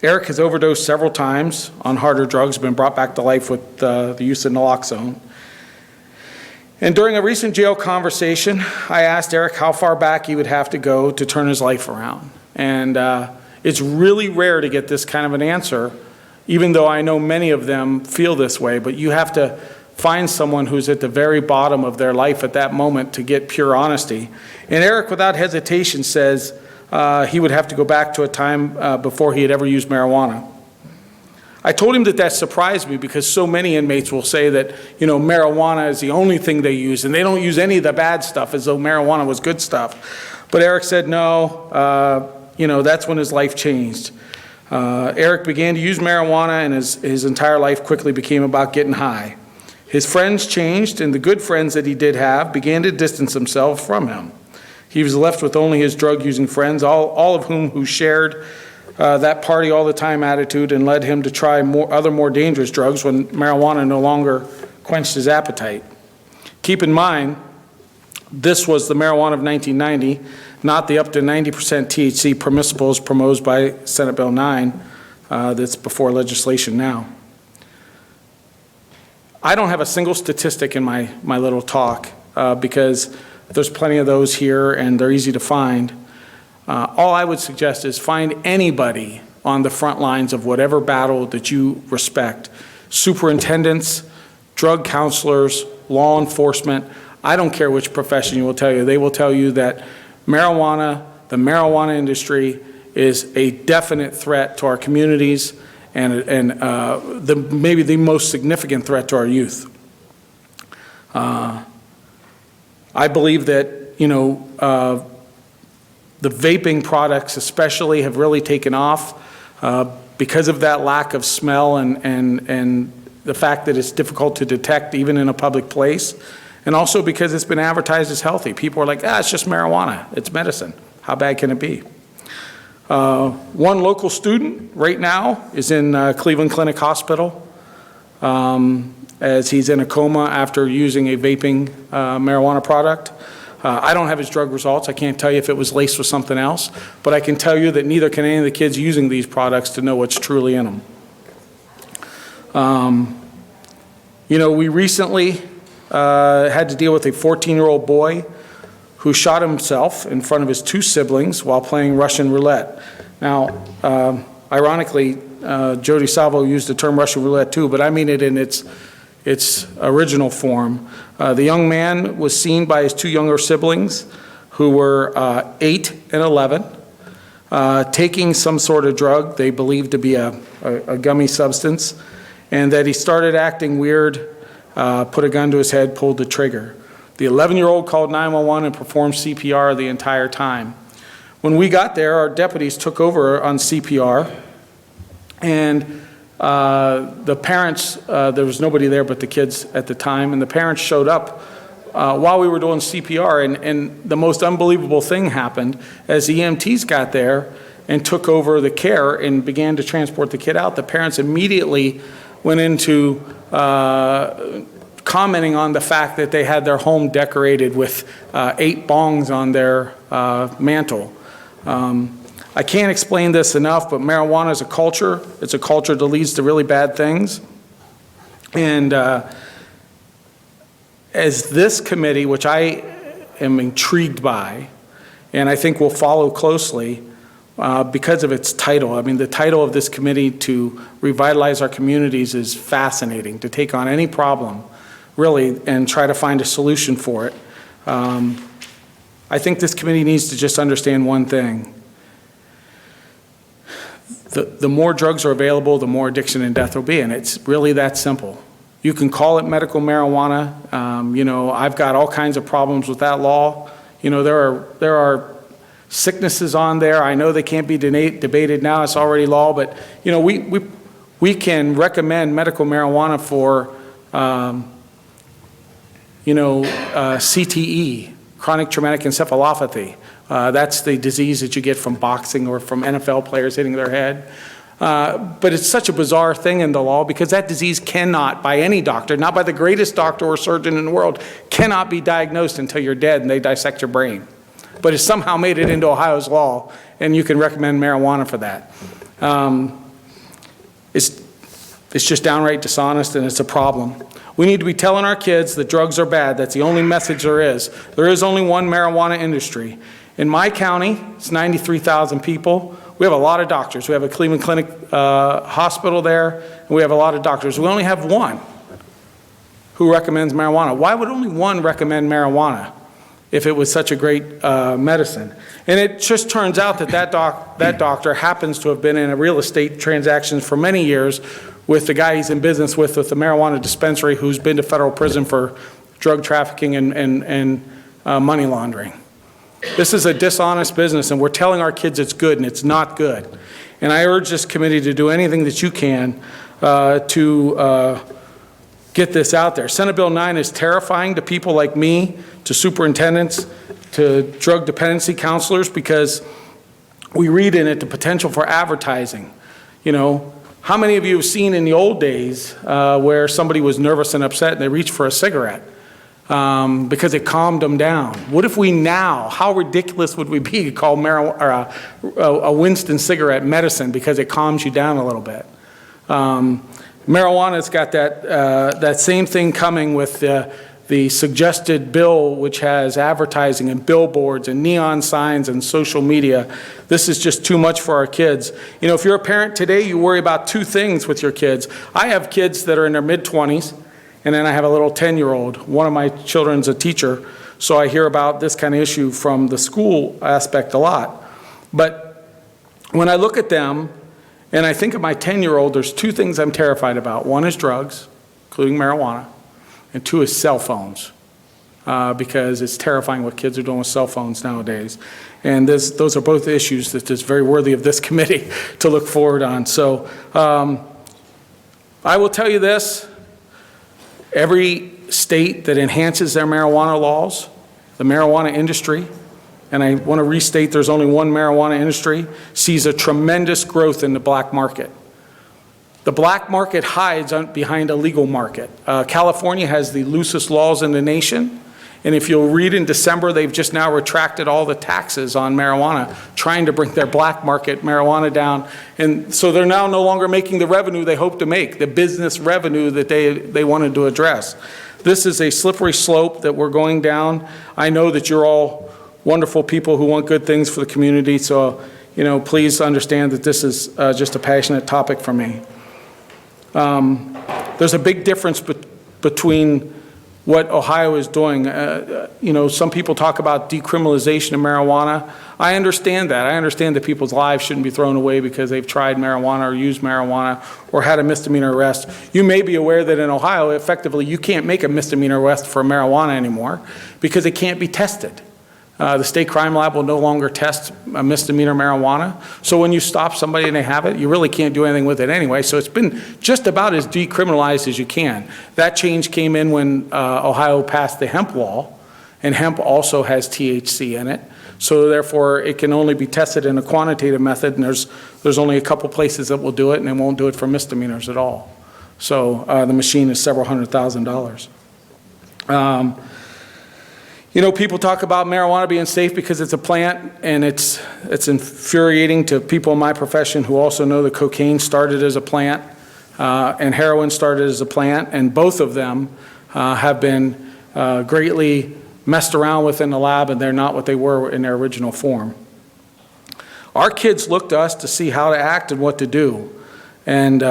Eric has overdosed several times on harder drugs, been brought back to life with the use of naloxone. And during a recent jail conversation, I asked Eric how far back he would have to go to turn his life around. And it's really rare to get this kind of an answer, even though I know many of them feel this way, but you have to find someone who's at the very bottom of their life at that moment to get pure honesty. And Eric, without hesitation, says he would have to go back to a time before he had ever used marijuana. I told him that surprised me because so many inmates will say that, marijuana is the only thing they use and they don't use any of the bad stuff as though marijuana was good stuff. But Eric said no, that's when his life changed. Eric began to use marijuana and his entire life quickly became about getting high. His friends changed, and the good friends that he did have began to distance themselves from him. He was left with only his drug-using friends, all of whom shared that party all the time attitude and led him to try other more dangerous drugs when marijuana no longer quenched his appetite. Keep in mind, this was the marijuana of 1990, not the up to 90% THC permissible as proposed by Senate Bill 9 that's before legislation now. I don't have a single statistic in my little talk because there's plenty of those here and they're easy to find. All I would suggest is find anybody on the front lines of whatever battle that you respect. Superintendents, drug counselors, law enforcement, I don't care which profession you will tell you. They will tell you that the marijuana industry is a definite threat to our communities and maybe the most significant threat to our youth. I believe that, the vaping products especially have really taken off because of that lack of smell and the fact that it's difficult to detect even in a public place, and also because it's been advertised as healthy. People are like, it's just marijuana, it's medicine. How bad can it be? One local student right now is in Cleveland Clinic Hospital as he's in a coma after using a vaping marijuana product. I don't have his drug results. I can't tell you if it was laced with something else, but I can tell you that neither can any of the kids using these products to know what's truly in them. We recently had to deal with a 14-year-old boy who shot himself in front of his two siblings while playing Russian roulette. Now, ironically, Jodi Salvo used the term Russian roulette too, but I mean it in its original form. The young man was seen by his two younger siblings, who were 8 and 11, taking some sort of drug they believed to be a gummy substance, and that he started acting weird, put a gun to his head, pulled the trigger. The 11-year-old called 911 and performed CPR the entire time. When we got there, our deputies took over on CPR, and the parents, there was nobody there but the kids at the time, and the parents showed up while we were doing CPR, and the most unbelievable thing happened as the EMTs got there and took over the care and began to transport the kid out. The parents immediately went into commenting on the fact that they had their home decorated with 8 bongs on their mantle. I can't explain this enough, but marijuana is a culture. It's a culture that leads to really bad things. And as this committee, which I am intrigued by, and I think will follow closely because of its title. I mean, the title of this committee, to revitalize our communities, is fascinating, to take on any problem, really, and try to find a solution for it. I think this committee needs to just understand one thing. The more drugs are available, the more addiction and death will be, and it's really that simple. You can call it medical marijuana. I've got all kinds of problems with that law. There are sicknesses on there. I know they can't be debated now. It's already law, but we can recommend medical marijuana for CTE, chronic traumatic encephalopathy. That's the disease that you get from boxing or from NFL players hitting their head. But it's such a bizarre thing in the law because that disease cannot, by any doctor, not by the greatest doctor or surgeon in the world, cannot be diagnosed until you're dead and they dissect your brain. But it's somehow made it into Ohio's law, and you can recommend marijuana for that. It's just downright dishonest, and it's a problem. We need to be telling our kids that drugs are bad. That's the only message there is. There is only one marijuana industry. In my county, it's 93,000 people. We have a lot of doctors. We have a Cleveland Clinic hospital there, and we have a lot of doctors. We only have one who recommends marijuana. Why would only one recommend marijuana if it was such a great medicine? And it just turns out that doctor happens to have been in a real estate transactions for many years with the guy he's in business with the marijuana dispensary, who's been to federal prison for drug trafficking and money laundering. This is a dishonest business, and we're telling our kids it's good, and it's not good. And I urge this committee to do anything that you can to get this out there. Senate Bill 9 is terrifying to people like me, to superintendents, to drug dependency counselors, because we read in it the potential for advertising. How many of you have seen in the old days where somebody was nervous and upset and they reached for a cigarette because it calmed them down? What if we now, how ridiculous would we be to call a Winston cigarette medicine because it calms you down a little bit? Marijuana's got that same thing coming with the suggested bill, which has advertising and billboards and neon signs and social media. This is just too much for our kids. If you're a parent today, you worry about 2 things with your kids. I have kids that are in their mid-20s, and then I have a little 10-year-old. One of my children's a teacher, so I hear about this kind of issue from the school aspect a lot. But when I look at them and I think of my 10-year-old, there's two things I'm terrified about. One is drugs, including marijuana, and two is cell phones, because it's terrifying what kids are doing with cell phones nowadays. And those are both issues that is very worthy of this committee to look forward on. So I will tell you this, every state that enhances their marijuana laws, the marijuana industry, and I want to restate there's only one marijuana industry, sees a tremendous growth in the black market. The black market hides behind a legal market. California has the loosest laws in the nation, and if you'll read in December, they've just now retracted all the taxes on marijuana, trying to bring their black market marijuana down. And so they're now no longer making the revenue they hope to make, the business revenue that they wanted to address. This is a slippery slope that we're going down. I know that you're all wonderful people who want good things for the community, so please understand that this is just a passionate topic for me. There's a big difference between what Ohio is doing. Some people talk about decriminalization of marijuana. I understand that. I understand that people's lives shouldn't be thrown away because they've tried marijuana or used marijuana or had a misdemeanor arrest. You may be aware that in Ohio, effectively, you can't make a misdemeanor arrest for marijuana anymore because it can't be tested. The state crime lab will no longer test a misdemeanor marijuana. So when you stop somebody and they have it, you really can't do anything with it anyway. So it's been just about as decriminalized as you can. That change came in when Ohio passed the hemp law, and hemp also has THC in it. So therefore, it can only be tested in a quantitative method, and there's only a couple places that will do it, and they won't do it for misdemeanors at all. So the machine is several $100,000. People talk about marijuana being safe because it's a plant, and it's infuriating to people in my profession who also know that cocaine started as a plant and heroin started as a plant, and both of them have been greatly messed around with in the lab, and they're not what they were in their original form. Our kids look to us to see how to act and what to do, and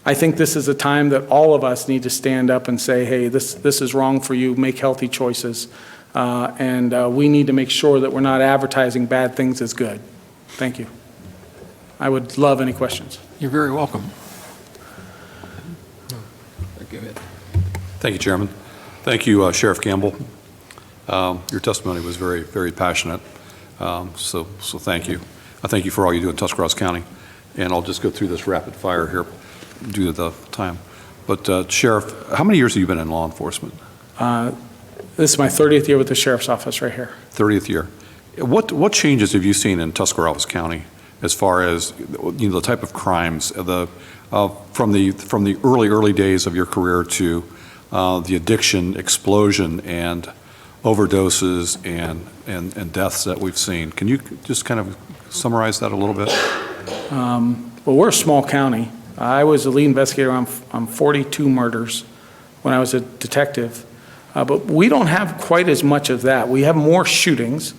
I think this is a time that all of us need to stand up and say, hey, this is wrong for you, make healthy choices. And we need to make sure that we're not advertising bad things as good. Thank you. I would love any questions. You're very welcome. Go ahead. Thank you, Chairman. Thank you, Sheriff Campbell. Your testimony was very, very passionate. So thank you. I thank you for all you do in Tuscarawas County. And I'll just go through this rapid fire here due to the time. But Sheriff, how many years have you been in law enforcement? This is my 30th year with the Sheriff's Office right here. 30th year. What changes have you seen in Tuscarawas County as far as the type of crimes, from the early days of your career to the addiction explosion and overdoses and deaths that we've seen? Can you just kind of summarize that a little bit? Well, we're a small county. I was the lead investigator on 42 murders when I was a detective. But we don't have quite as much of that. We have more shootings.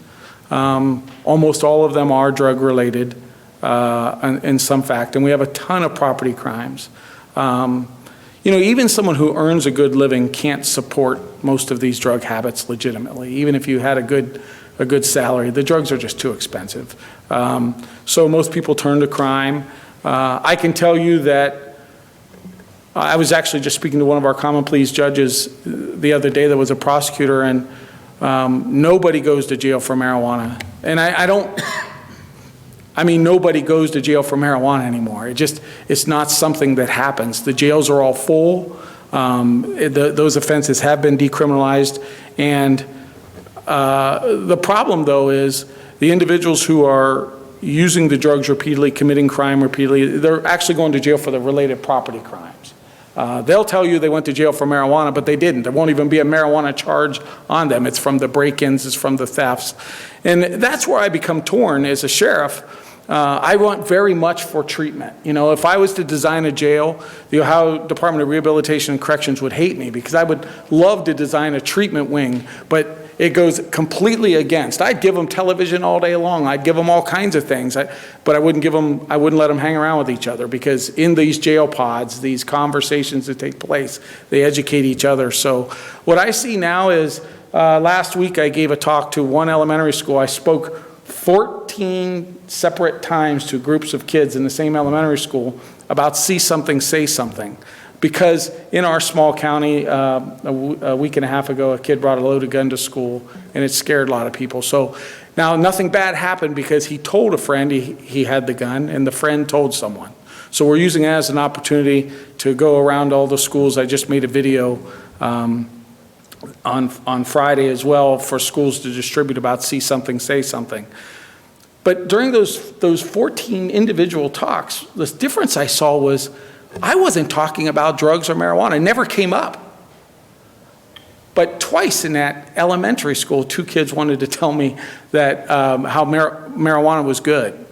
Almost all of them are drug-related in some fact, and we have a ton of property crimes. Even someone who earns a good living can't support most of these drug habits legitimately. Even if you had a good salary, the drugs are just too expensive. So most people turn to crime. I can tell you that I was actually just speaking to one of our common pleas judges the other day that was a prosecutor, and nobody goes to jail for marijuana. And nobody goes to jail for marijuana anymore. It's not something that happens. The jails are all full. Those offenses have been decriminalized. And the problem, though, is the individuals who are using the drugs repeatedly, committing crime repeatedly, they're actually going to jail for the related property crimes. They'll tell you they went to jail for marijuana, but they didn't. There won't even be a marijuana charge on them. It's from the break-ins, it's from the thefts. And that's where I become torn as a sheriff. I want very much for treatment. If I was to design a jail, the Ohio Department of Rehabilitation and Corrections would hate me because I would love to design a treatment wing, but it goes completely against. I'd give them television all day long. I'd give them all kinds of things, but I wouldn't let them hang around with each other, because in these jail pods, these conversations that take place, they educate each other. So what I see now is, last week I gave a talk to one elementary school. I spoke 14 separate times to groups of kids in the same elementary school about see something, say something. Because in our small county, a week and a half ago, a kid brought a loaded gun to school, and it scared a lot of people. So now nothing bad happened because he told a friend he had the gun, and the friend told someone. So we're using it as an opportunity to go around all the schools. I just made a video on Friday as well for schools to distribute about see something, say something. But during those 14 individual talks, the difference I saw was I wasn't talking about drugs or marijuana. It never came up. But twice in that elementary school, 2 kids wanted to tell me that how marijuana was good.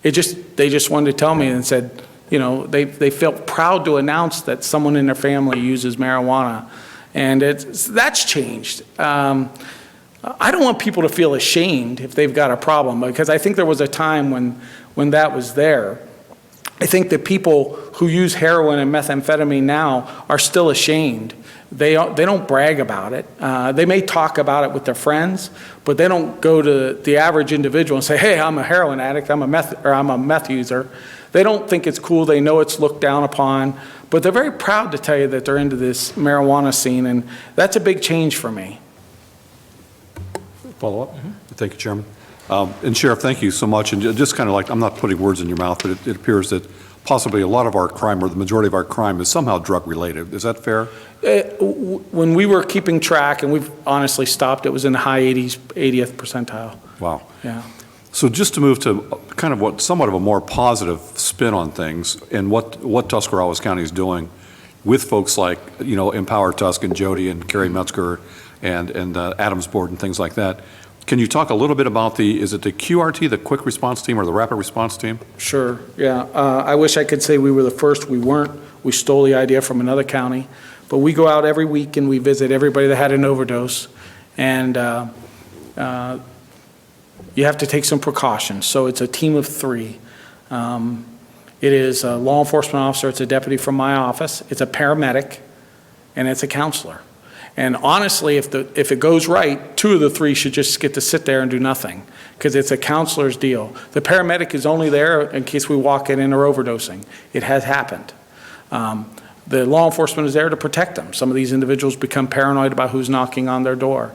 They just wanted to tell me and said, you know, they felt proud to announce that someone in their family uses marijuana. And that's changed. I don't want people to feel ashamed if they've got a problem, because I think there was a time when that was there. I think that people who use heroin and methamphetamine now are still ashamed. They don't brag about it. They may talk about it with their friends, but they don't go to the average individual and say, hey, I'm a heroin addict, I'm a meth user. They don't think it's cool. They know it's looked down upon, but they're very proud to tell you that they're into this marijuana scene, and that's a big change for me. Follow up? Thank you, Chairman. And Sheriff, thank you so much. And just kind of like, I'm not putting words in your mouth, but it appears that possibly a lot of our crime, or the majority of our crime, is somehow drug-related. Is that fair? When we were keeping track, and we've honestly stopped, it was in the high 80th percentile. Wow. Yeah. So just to move to kind of somewhat of a more positive spin on things, and what Tuscarawas County is doing with folks like, you know, Empower Tusk and Jodi and Cheri Metzger and Adams Board and things like that. Can you talk a little bit about is it the QRT, the Quick Response Team, or the Rapid Response Team? Sure, yeah. I wish I could say we were the first. We weren't. We stole the idea from another county. But we go out every week and we visit everybody that had an overdose. And you have to take some precautions. So it's a team of 3. It is a law enforcement officer, it's a deputy from my office, it's a paramedic, and it's a counselor. And honestly, if it goes right, 2 of the 3 should just get to sit there and do nothing, because it's a counselor's deal. The paramedic is only there in case we walk in and are overdosing. It has happened. The law enforcement is there to protect them. Some of these individuals become paranoid about who's knocking on their door.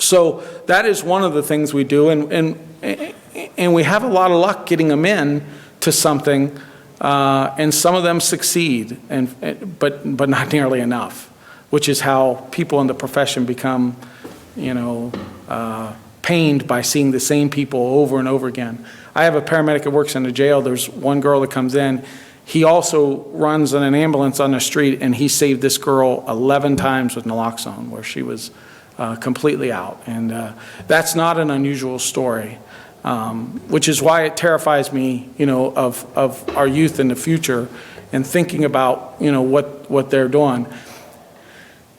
So that is one of the things we do, and we have a lot of luck getting them in to something, and some of them succeed, but not nearly enough, which is how people in the profession become, you know, pained by seeing the same people over and over again. I have a paramedic that works in the jail. There's one girl that comes in. He also runs an ambulance on the street, and he saved this girl 11 times with naloxone, where she was completely out. And that's not an unusual story, which is why it terrifies me, you know, of our youth in the future and thinking about, you know, what they're doing.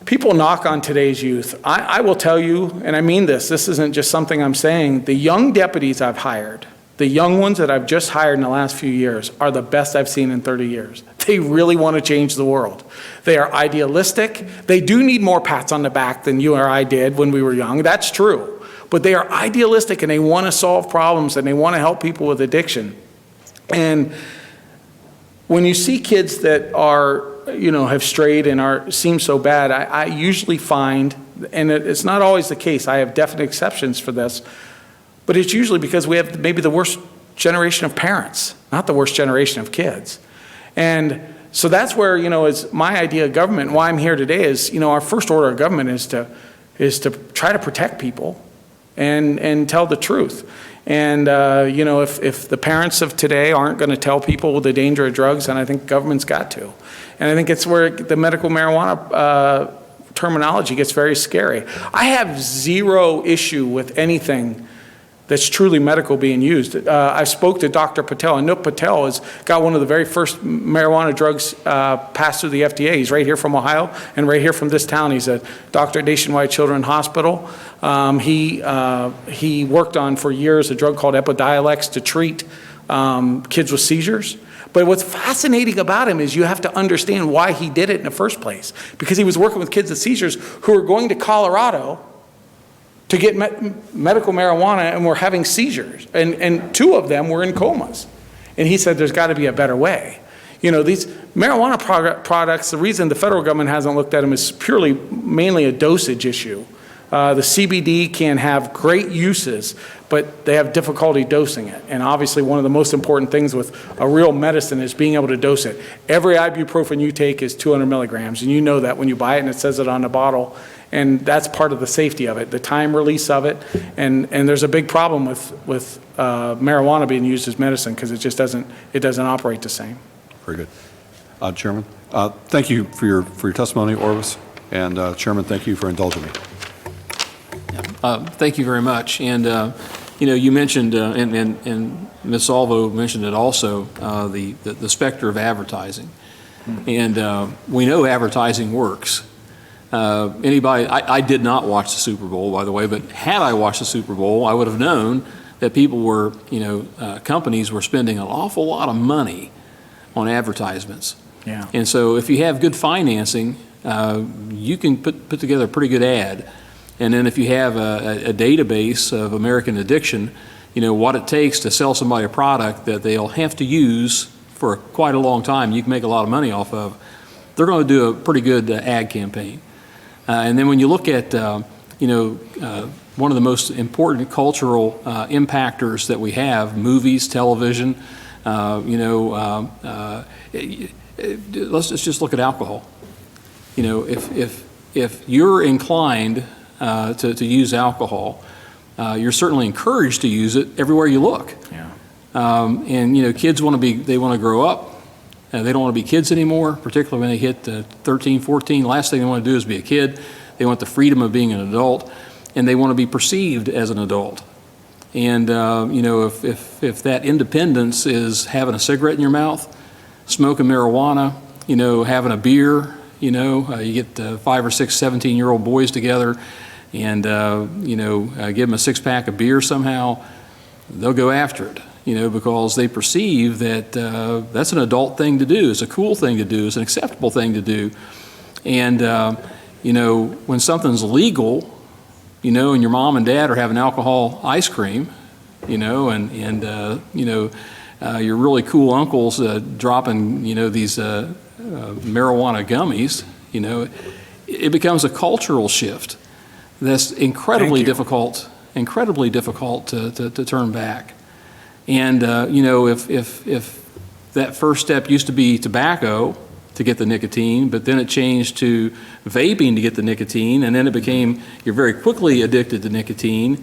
People knock on today's youth. I will tell you, and I mean this isn't just something I'm saying, the young deputies I've hired, the young ones that I've just hired in the last few years, are the best I've seen in 30 years. They really want to change the world. They are idealistic. They do need more pats on the back than you or I did when we were young. That's true. But they are idealistic, and they want to solve problems, and they want to help people with addiction. And when you see kids that are, you know, have strayed and seem so bad, I usually find, and it's not always the case, I have definite exceptions for this, but it's usually because we have maybe the worst generation of parents, not the worst generation of kids. And so that's where, you know, is my idea of government, and why I'm here today is, you know, our first order of government is to try to protect people and tell the truth. And, you know, if the parents of today aren't going to tell people the danger of drugs, then I think government's got to. And I think it's where the medical marijuana terminology gets very scary. I have zero issue with anything that's truly medical being used. I spoke to Dr. Patel, and Anoop Patel has got one of the very first marijuana drugs passed through the FDA. He's right here from Ohio and right here from this town. He's a doctor at Nationwide Children's Hospital. He worked on for years a drug called Epidiolex to treat kids with seizures. But what's fascinating about him is you have to understand why he did it in the first place. Because he was working with kids with seizures who were going to Colorado to get medical marijuana and were having seizures. And 2 of them were in comas. And he said, there's got to be a better way. You know, these marijuana products, the reason the federal government hasn't looked at them is mainly a dosage issue. The CBD can have great uses, but they have difficulty dosing it. And obviously one of the most important things with a real medicine is being able to dose it. Every ibuprofen you take is 200 milligrams, and you know that when you buy it and it says it on the bottle. And that's part of the safety of it, the time release of it. And there's a big problem with marijuana being used as medicine because it just doesn't operate the same. Very good. Chairman, thank you for your testimony, Orvis. And Chairman, thank you for indulging me. Thank you very much. And, you know, you mentioned, and Ms. Salvo mentioned it also, the specter of advertising. And we know advertising works. I did not watch the Super Bowl, by the way, but had I watched the Super Bowl, I would have known that people were, companies were spending an awful lot of money on advertisements. Yeah. And so if you have good financing, you can put together a pretty good ad. And then if you have a database of American addiction, what it takes to sell somebody a product that they'll have to use for quite a long time, you can make a lot of money off of, they're going to do a pretty good ad campaign. And then when you look at, one of the most important cultural impactors that we have, movies, television, let's just look at alcohol. If you're inclined to use alcohol, you're certainly encouraged to use it everywhere you look. Yeah. And kids want to grow up. They don't want to be kids anymore, particularly when they hit 13, 14. Last thing they want to do is be a kid. They want the freedom of being an adult, and they want to be perceived as an adult. And if that independence is having a cigarette in your mouth, smoking marijuana, having a beer, you get 5 or 6 17-year-old boys together, and give them a 6-pack of beer somehow, they'll go after it. Because they perceive that that's an adult thing to do, it's a cool thing to do, it's an acceptable thing to do. And, when something's legal, and your mom and dad are having alcohol ice cream, and your really cool uncle's dropping, these marijuana gummies, it becomes a cultural shift that's incredibly difficult to turn back. And, if that first step used to be tobacco to get the nicotine, but then it changed to vaping to get the nicotine, and then it became, you're very quickly addicted to nicotine,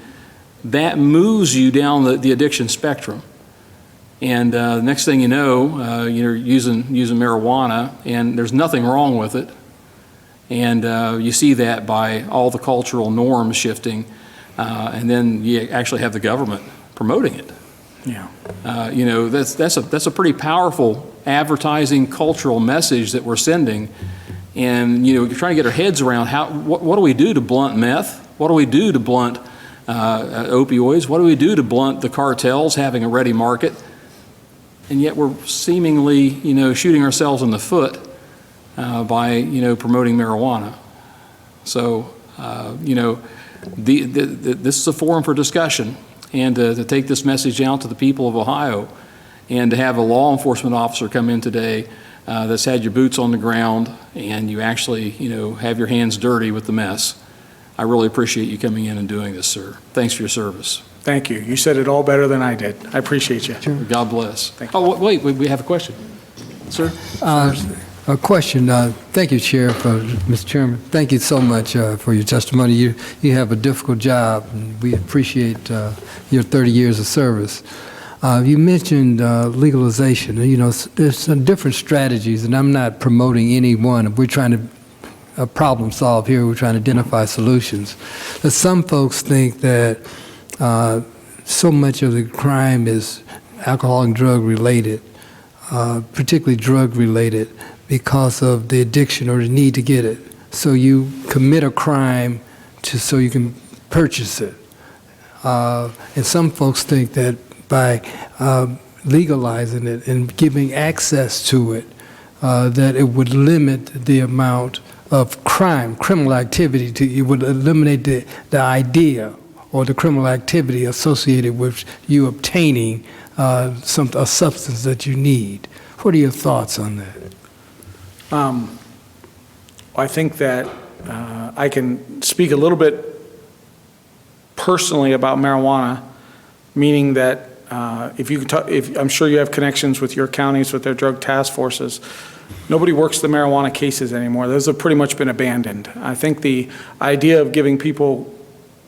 that moves you down the addiction spectrum. And the next thing you know, you're using marijuana, and there's nothing wrong with it. And you see that by all the cultural norms shifting, and then you actually have the government promoting it. Yeah. That's a pretty powerful advertising cultural message that we're sending. And, you're trying to get our heads around what do we do to blunt meth? What do we do to blunt opioids? What do we do to blunt the cartels having a ready market? And yet we're seemingly, shooting ourselves in the foot by, promoting marijuana. So, this is a forum for discussion, and to take this message out to the people of Ohio, and to have a law enforcement officer come in today that's had your boots on the ground, and you actually, have your hands dirty with the mess. I really appreciate you coming in and doing this, sir. Thanks for your service. Thank you. You said it all better than I did. I appreciate you. Sure. God bless. Thank you. Oh, wait, we have a question. Sir? A question. Thank you, Chair, Mr. Chairman. Thank you so much for your testimony. You have a difficult job, and we appreciate your 30 years of service. You mentioned legalization. There's some different strategies, and I'm not promoting any one. We're trying to problem solve here. We're trying to identify solutions. But some folks think that so much of the crime is alcohol and drug related, particularly drug related, because of the addiction or the need to get it. So you commit a crime so you can purchase it. And some folks think that by legalizing it and giving access to it, that it would limit the amount of crime, criminal activity, you would eliminate the idea or the criminal activity associated with you obtaining a substance that you need. What are your thoughts on that? I think that I can speak a little bit personally about marijuana, meaning that if I'm sure you have connections with your counties with their drug task forces. Nobody works the marijuana cases anymore. Those have pretty much been abandoned. I think the idea of giving people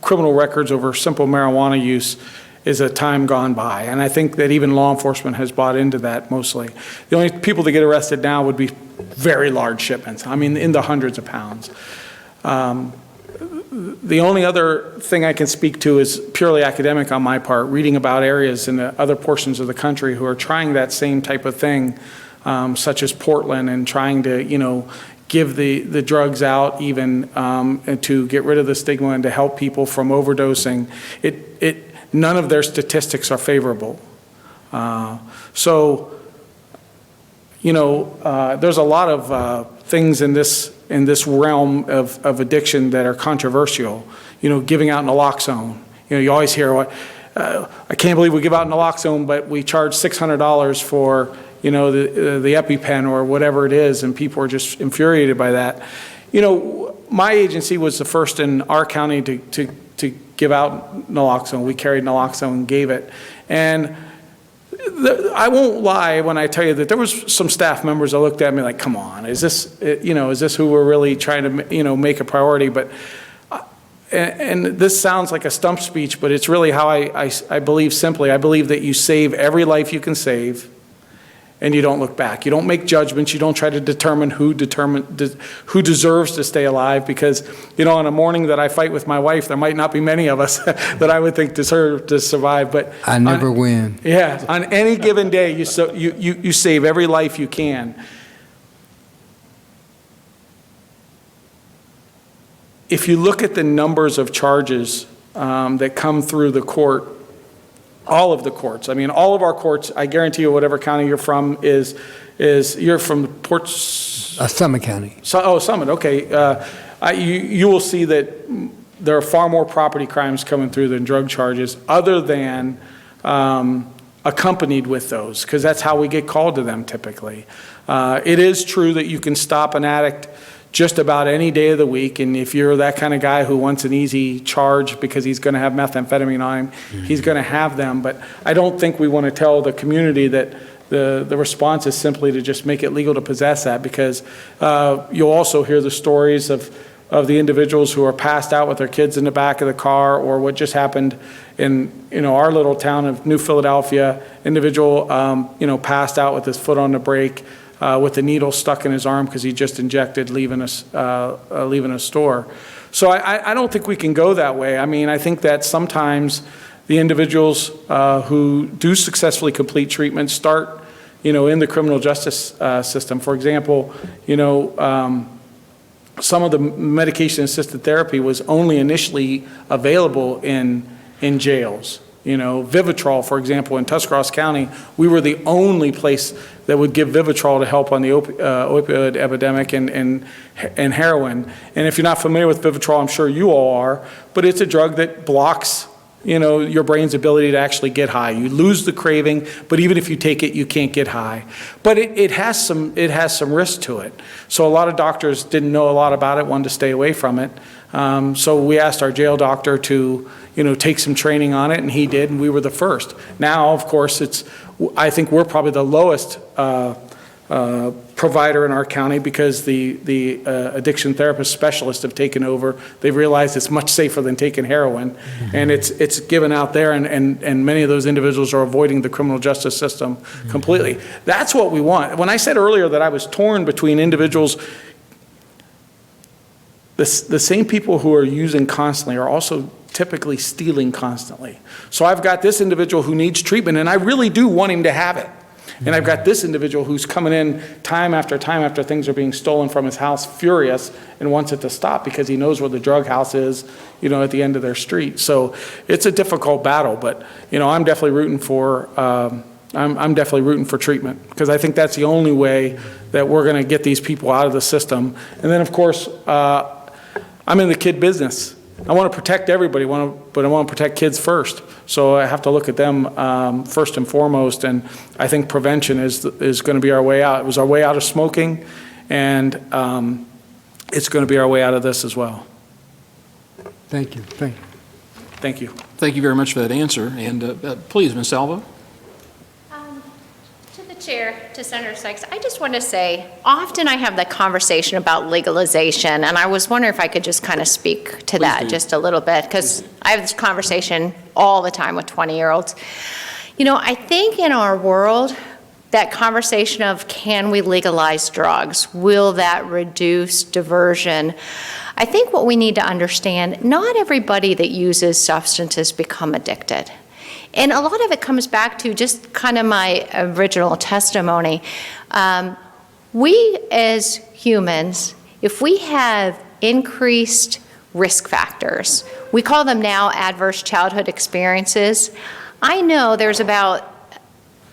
criminal records over simple marijuana use is a time gone by. And I think that even law enforcement has bought into that mostly. The only people that get arrested now would be very large shipments. I mean, in the hundreds of pounds. The only other thing I can speak to is purely academic on my part, reading about areas in the other portions of the country who are trying that same type of thing, such as Portland, and trying to, give the drugs out even and to get rid of the stigma and to help people from overdosing. None of their statistics are favorable. So, there's a lot of things in this realm of addiction that are controversial. Giving out naloxone. You always hear, I can't believe we give out naloxone, but we charge $600 for the EpiPen or whatever it is, and people are just infuriated by that. My agency was the first in our county to give out naloxone. We carried naloxone and gave it. And I won't lie when I tell you that there was some staff members that looked at me like, come on, is this who we're really trying to, make a priority? But, and this sounds like a stump speech, but it's really how I believe simply. I believe that you save every life you can save, and you don't look back. You don't make judgments. You don't try to determine who deserves to stay alive, because, on a morning that I fight with my wife, there might not be many of us that I would think deserve to survive. But I never win. Yeah, on any given day, you save every life you can. If you look at the numbers of charges that come through the court, all of the courts. I mean, all of our courts, I guarantee you, whatever county you're from you're from Port... Summit County. Summit, okay. You will see that there are far more property crimes coming through than drug charges, other than accompanied with those, because that's how we get called to them typically. It is true that you can stop an addict just about any day of the week, and if you're that kind of guy who wants an easy charge because he's going to have methamphetamine on him, he's going to have them. But I don't think we want to tell the community that the response is simply to just make it legal to possess that, because you'll also hear the stories of the individuals who are passed out with their kids in the back of the car, or what just happened in our little town of New Philadelphia. Individual passed out with his foot on the brake, with the needle stuck in his arm because he just injected leaving a store. So I don't think we can go that way. I mean, I think that sometimes the individuals who do successfully complete treatment start, in the criminal justice system. For example, some of the medication-assisted therapy was only initially available in jails. Vivitrol, for example, in Tuscarawas County, we were the only place that would give Vivitrol to help on the opioid epidemic and heroin. And if you're not familiar with Vivitrol, I'm sure you all are, but it's a drug that blocks, your brain's ability to actually get high. You lose the craving, but even if you take it, you can't get high. But it has some risk to it. So a lot of doctors didn't know a lot about it, wanted to stay away from it. So we asked our jail doctor to take some training on it, and he did, and we were the first. Now, of course, I think we're probably the lowest provider in our county, because the addiction therapist specialists have taken over. They've realized it's much safer than taking heroin, and it's given out there, and many of those individuals are avoiding the criminal justice system completely. That's what we want. When I said earlier that I was torn between individuals, the same people who are using constantly are also typically stealing constantly. So I've got this individual who needs treatment, and I really do want him to have it. And I've got this individual who's coming in time after things are being stolen from his house, furious, and wants it to stop because he knows where the drug house is, at the end of their street. So it's a difficult battle, but, I'm definitely rooting for I'm definitely rooting for treatment, because I think that's the only way that we're going to get these people out of the system. And then, of course, I'm in the kid business. I want to protect everybody, but I want to protect kids first. So I have to look at them first and foremost, and I think prevention is going to be our way out. It was our way out of smoking, and it's going to be our way out of this as well. Thank you. Thank you. Thank you. Thank you very much for that answer. And please, Ms. Salvo. To the chair, to Senator Sykes, I just want to say, often I have the conversation about legalization, and I was wondering if I could just kind of speak to that just a little bit, because I have this conversation all the time with 20-year-olds. You know, I think in our world, that conversation of can we legalize drugs, will that reduce diversion? I think what we need to understand, not everybody that uses substances become addicted. And a lot of it comes back to just kind of my original testimony. We as humans, if we have increased risk factors, we call them now adverse childhood experiences. I know there's about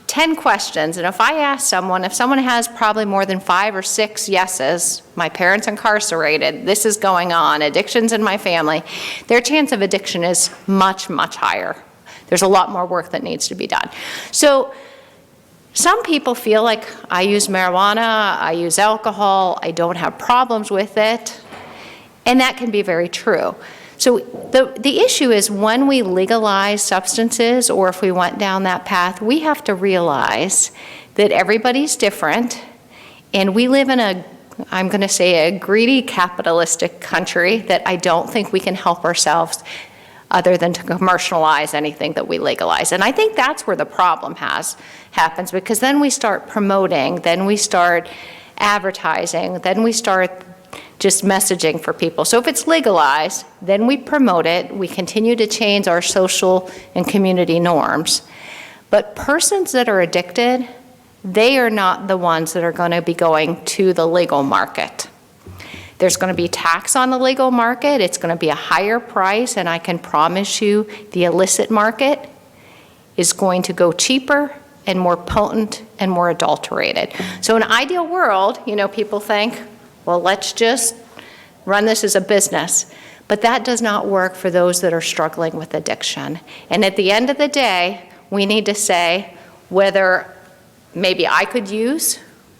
10 questions, and if I ask someone, if someone has probably more than 5 or 6 yeses, my parents incarcerated, this is going on, addictions in my family, their chance of addiction is much, much higher. There's a lot more work that needs to be done. So some people feel like I use marijuana, I use alcohol, I don't have problems with it, and that can be very true. So the issue is when we legalize substances, or if we went down that path, we have to realize that everybody's different, and we live in I'm going to say a greedy capitalistic country that I don't think we can help ourselves other than to commercialize anything that we legalize. And I think that's where the problem happens, because then we start promoting, then we start advertising, then we start just messaging for people. So if it's legalized, then we promote it, we continue to change our social and community norms. But persons that are addicted, they are not the ones that are going to be going to the legal market. There's going to be tax on the legal market, it's going to be a higher price, and I can promise you the illicit market is going to go cheaper and more potent and more adulterated. So in an ideal world, you know, people think, well, let's just run this as a business. But that does not work for those that are struggling with addiction. And at the end of the day, we need to say whether maybe I could use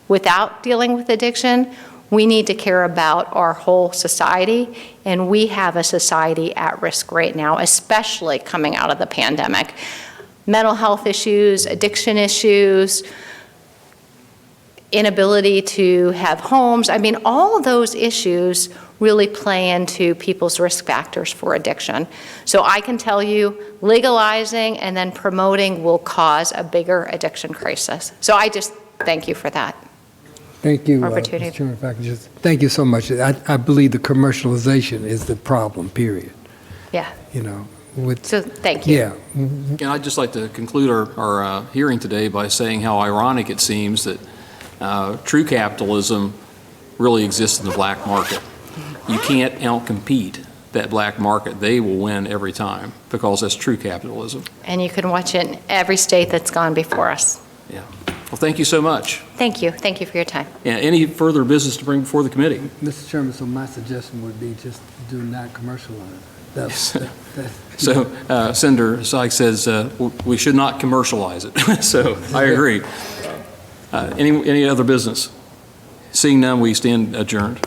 without dealing with addiction. We need to care about our whole society, and we have a society at risk right now, especially coming out of the pandemic. Mental health issues, addiction issues, inability to have homes. I mean, all of those issues really play into people's risk factors for addiction. So I can tell you, legalizing and then promoting will cause a bigger addiction crisis. So I just thank you for that. Thank you, Opportunity. Mr. Chairman, if I can just, thank you so much. I believe the commercialization is the problem, period. Yeah. You know, with. So thank you. Yeah. And I'd just like to conclude our hearing today by saying how ironic it seems that true capitalism really exists in the black market. You can't outcompete that black market. They will win every time because that's true capitalism. And you can watch it in every state that's gone before us. Yeah. Well, thank you so much. Thank you. Thank you for your time. And any further business to bring before the committee? Mr. Chairman, so my suggestion would be just do not commercialize. So Senator Sykes says we should not commercialize it. So I agree. Any other business? Seeing none, we stand adjourned.